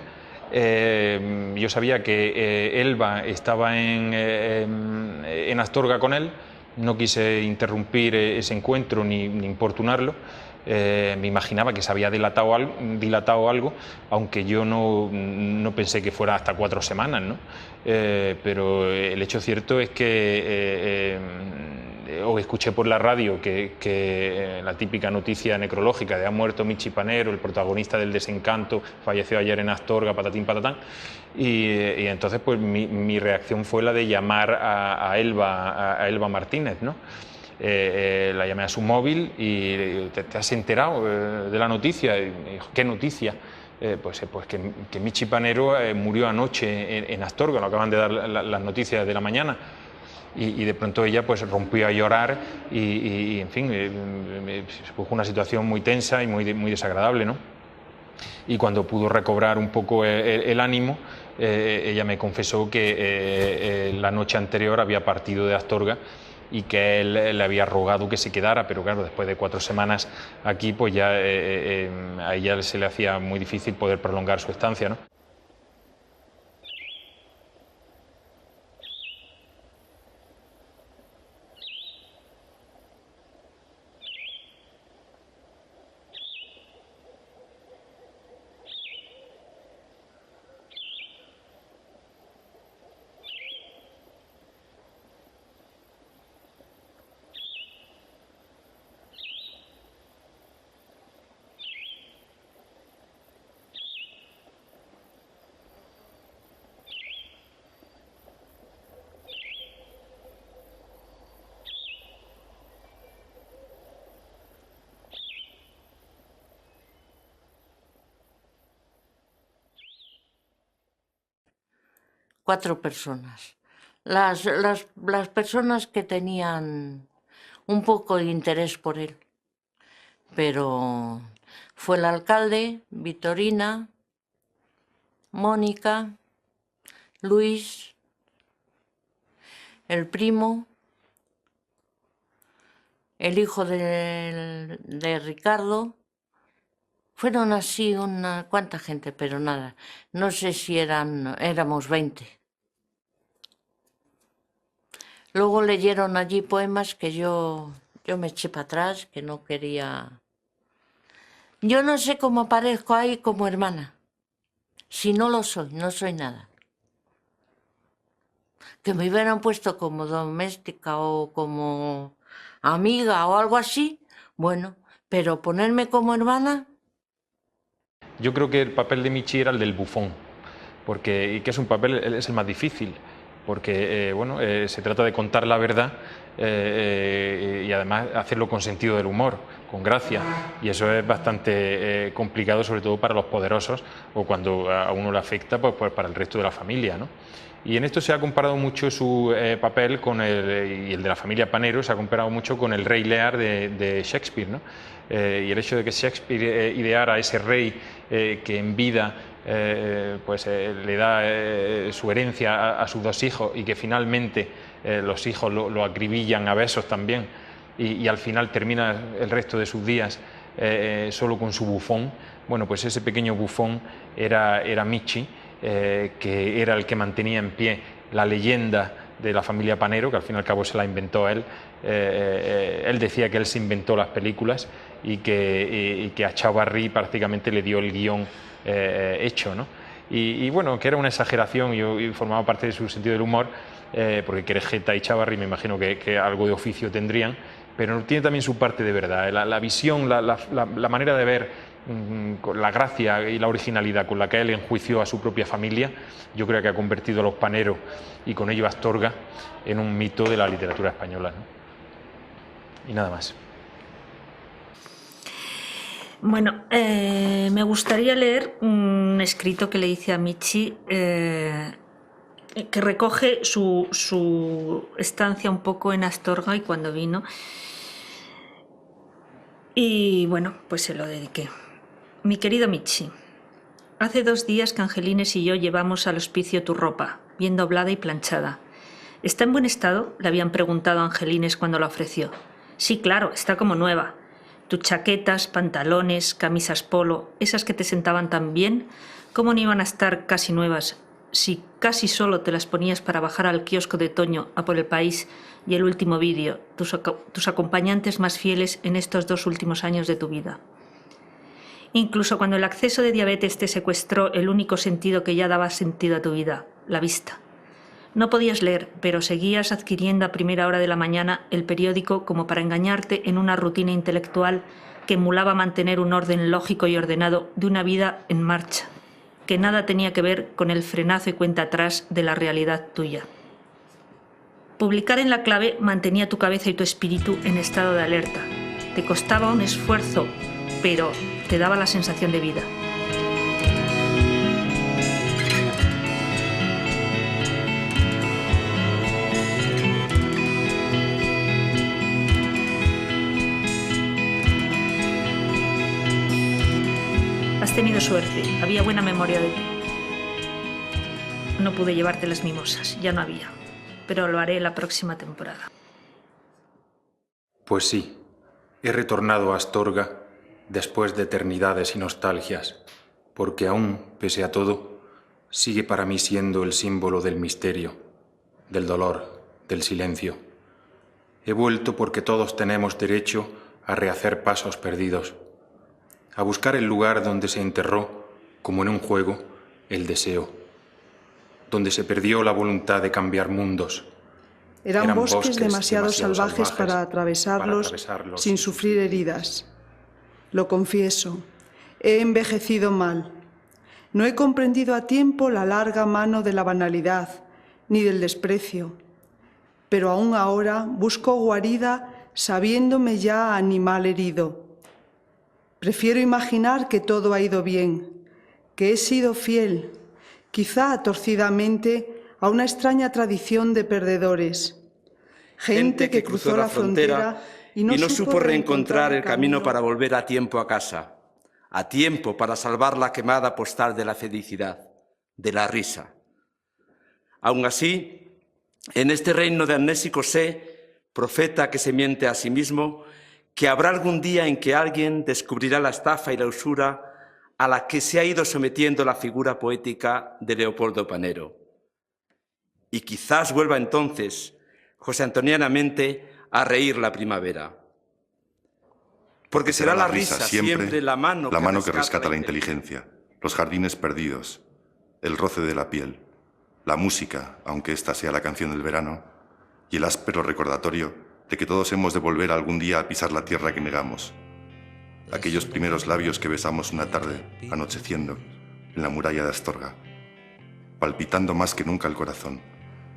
yo sabía que Elba estaba en Astorga con él. No quise interrumpir ese encuentro ni importunarlo. Me imaginaba que se había dilatado algo, aunque yo no pensé que fuera hasta 4 semanas, ¿no? Pero el hecho cierto es que o escuché por la radio que la típica noticia necrológica de ha muerto Michi Panero, el protagonista del Desencanto, falleció ayer en Astorga, patatín patatán, y entonces pues mi reacción fue la de llamar a Elba Martínez, ¿no? La llamé a su móvil y ¿te has enterado de la noticia? Y me dijo, ¿qué noticia? Pues que Michi Panero murió anoche en Astorga, nos acaban de dar las noticias de la mañana. Y de pronto ella pues rompió a llorar y en fin, se produjo una situación muy tensa y muy desagradable, ¿no? Y cuando pudo recobrar un poco el ánimo, ella me confesó que la noche anterior había partido de Astorga y que él le había rogado que se quedara, pero claro, después de 4 semanas aquí, pues ya a ella se le hacía muy difícil poder prolongar su estancia, ¿no? 4 personas. Las personas que tenían un poco de interés por él. Pero fue el alcalde, Vitorina, Mónica, Luis, el primo, el hijo de Ricardo. Fueron así una cuanta gente, pero nada. No sé si éramos 20. Luego leyeron allí poemas que yo me eché para atrás, que no quería. Yo no sé cómo aparezco ahí como hermana. Si no lo soy, no soy nada. Que me hubieran puesto como doméstica o como amiga o algo así, bueno, pero ponerme como hermana. Yo creo que el papel de Michi era el del bufón, y que es un papel, es el más difícil, porque bueno, se trata de contar la verdad y además hacerlo con sentido del humor, con gracia, y eso es bastante complicado, sobre todo para los poderosos o cuando a uno le afecta, pues para el resto de la familia, ¿no? Y en esto se ha comparado mucho su papel y el de la familia Panero, se ha comparado mucho con el Rey Lear de Shakespeare, ¿no? Y el hecho de que Shakespeare ideara a ese rey que en vida le da su herencia a sus 2 hijos y que finalmente los hijos lo acribillan a besos también y al final termina el resto de sus días solo con su bufón. Bueno, pues ese pequeño bufón era Michi, que era el que mantenía en pie la leyenda de la familia Panero, que al fin y al cabo se la inventó él. Él decía que él se inventó las películas y que a Chávarri prácticamente le dio el guión hecho, ¿no? Y bueno, que era una exageración y formaba parte de su sentido del humor, porque Querejeta y Chávarri me imagino que algo de oficio tendrían, pero tiene también su parte de verdad. La visión, la manera de ver, con la gracia y la originalidad con la que él enjuició a su propia familia, yo creo que ha convertido a los Panero y con ello a Astorga en un mito de la literatura española, ¿no? Y nada más. Bueno, me gustaría leer un escrito que le hice a Michi que recoge su estancia un poco en Astorga y cuando vino. Y bueno, pues se lo dediqué. Mi querido Michi, hace 2 días que Angelines y yo llevamos al hospicio tu ropa, bien doblada y planchada. ¿Está en buen estado?, le habían preguntado a Angelines cuando la ofreció. Sí, claro, está como nueva. Tus chaquetas, pantalones, camisas polo, esas que te sentaban tan bien, ¿cómo no iban a estar casi nuevas si casi solo te las ponías para bajar al kiosco de Toño a por El País y El Último Vídeo, tus acompañantes más fieles en estos 2 últimos años de tu vida? Incluso cuando el acceso de diabetes te secuestró el único sentido que ya daba sentido a tu vida, la vista. No podías leer, pero seguías adquiriendo a primera hora de la mañana el periódico como para engañarte en una rutina intelectual que emulaba mantener un orden lógico y ordenado de una vida en marcha, que nada tenía que ver con el frenazo y cuenta atrás de la realidad tuya. Publicar en La Clave mantenía tu cabeza y tu espíritu en estado de alerta. Te costaba un esfuerzo, pero te daba la sensación de vida. Has tenido suerte, había buena memoria de ti. No pude llevarte las mimosas, ya no había, pero lo haré la próxima temporada. Pues sí, he retornado a Astorga después de eternidades y nostalgias, porque aún, pese a todo, sigue para mí siendo el símbolo del misterio, del dolor, del silencio. He vuelto porque todos tenemos derecho a rehacer pasos perdidos, a buscar el lugar donde se enterró, como en un juego, el deseo, donde se perdió la voluntad de cambiar mundos. Eran bosques demasiado salvajes para atravesarlos sin sufrir heridas. Lo confieso, he envejecido mal. No he comprendido a tiempo la larga mano de la banalidad ni del desprecio, pero aún ahora busco guarida sabiéndome ya animal herido. Prefiero imaginar que todo ha ido bien, que he sido fiel, quizá torcidamente, a una extraña tradición de perdedores. Gente que cruzó la frontera y no supo reencontrar el camino para volver a tiempo a casa, a tiempo para salvar la quemada postal de la felicidad, de la risa. Aún así, en este reino de amnésicos sé, profeta que se miente a sí mismo, que habrá algún día en que alguien descubrirá la estafa y la usura a la que se ha ido sometiendo la figura poética de Leopoldo Panero. Y quizás vuelva entonces, josé antonianamente, a reír la primavera. Porque será la risa siempre la mano que rescata la inteligencia, los jardines perdidos, el roce de la piel, la música, aunque esta sea la canción del verano, y el áspero recordatorio de que todos hemos de volver algún día a pisar la tierra que negamos. Aquellos primeros labios que besamos una tarde, anocheciendo, en la muralla de Astorga, palpitando más que nunca el corazón,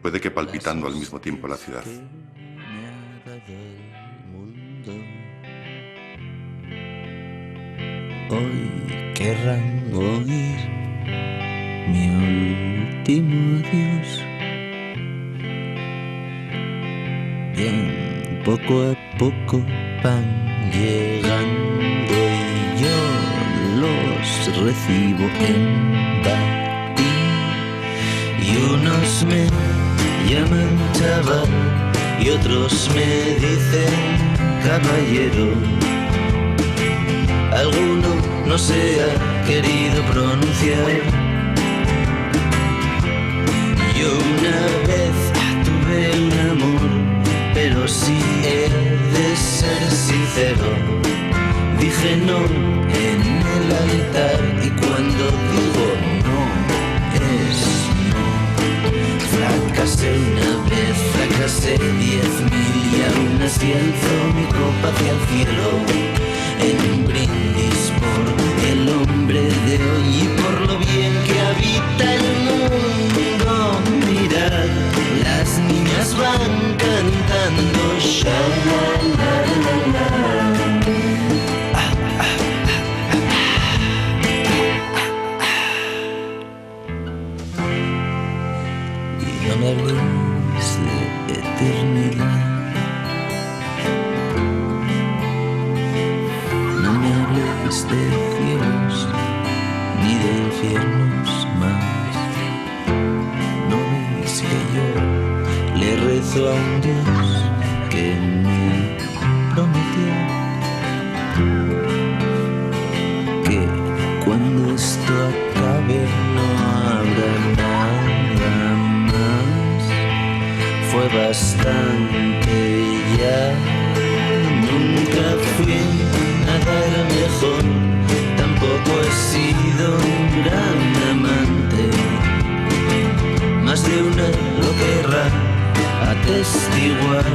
puede que palpitando al mismo tiempo la ciudad. Hoy querrán oír mi último adiós. Bien, poco a poco van llegando y yo los recibo en batín. Y unos me llaman chaval y otros me dicen caballero. Alguno no se ha querido pronunciar. Yo una vez tuve un amor, pero si he de ser sincero, dije no en el altar, y cuando digo no, es no. Fracasé una vez, fracasé 10.000 y aún así alzo mi copa hacia el cielo, en un brindis por el hombre de hoy y por lo bien que habita el mundo. Mirad, las niñas van cantando sha-la-la-la-la. Y no me habléis de eternidad. De cielos ni de infiernos más. No veis que yo le rezo a un Dios que me prometió que cuando esto acabe no habrá nada más. Fue bastante ya. Nunca fui nada era mejor, tampoco he sido un gran amante. Más de una lo querrá atestiguar.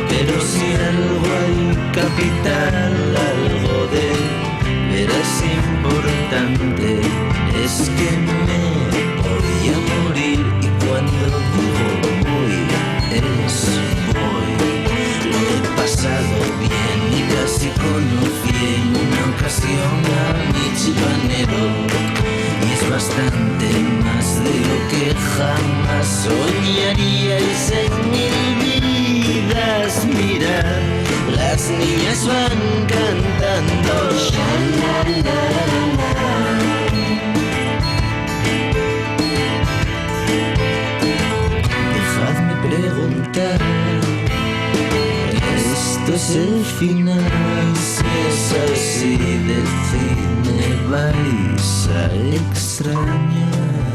Pero si algo hay capital, algo de veras importante, es que me voy a morir, y cuando digo voy, es voy. Lo he pasado bien y casi conocí en una ocasión a Michi Panero, y es bastante más de lo que jamás soñaríais en 1000 vidas. Mirad, las niñas van cantando sha-la-la-la-la. Dejadme preguntar, ¿esto es el final? Si es así, decidme, vais a extrañar.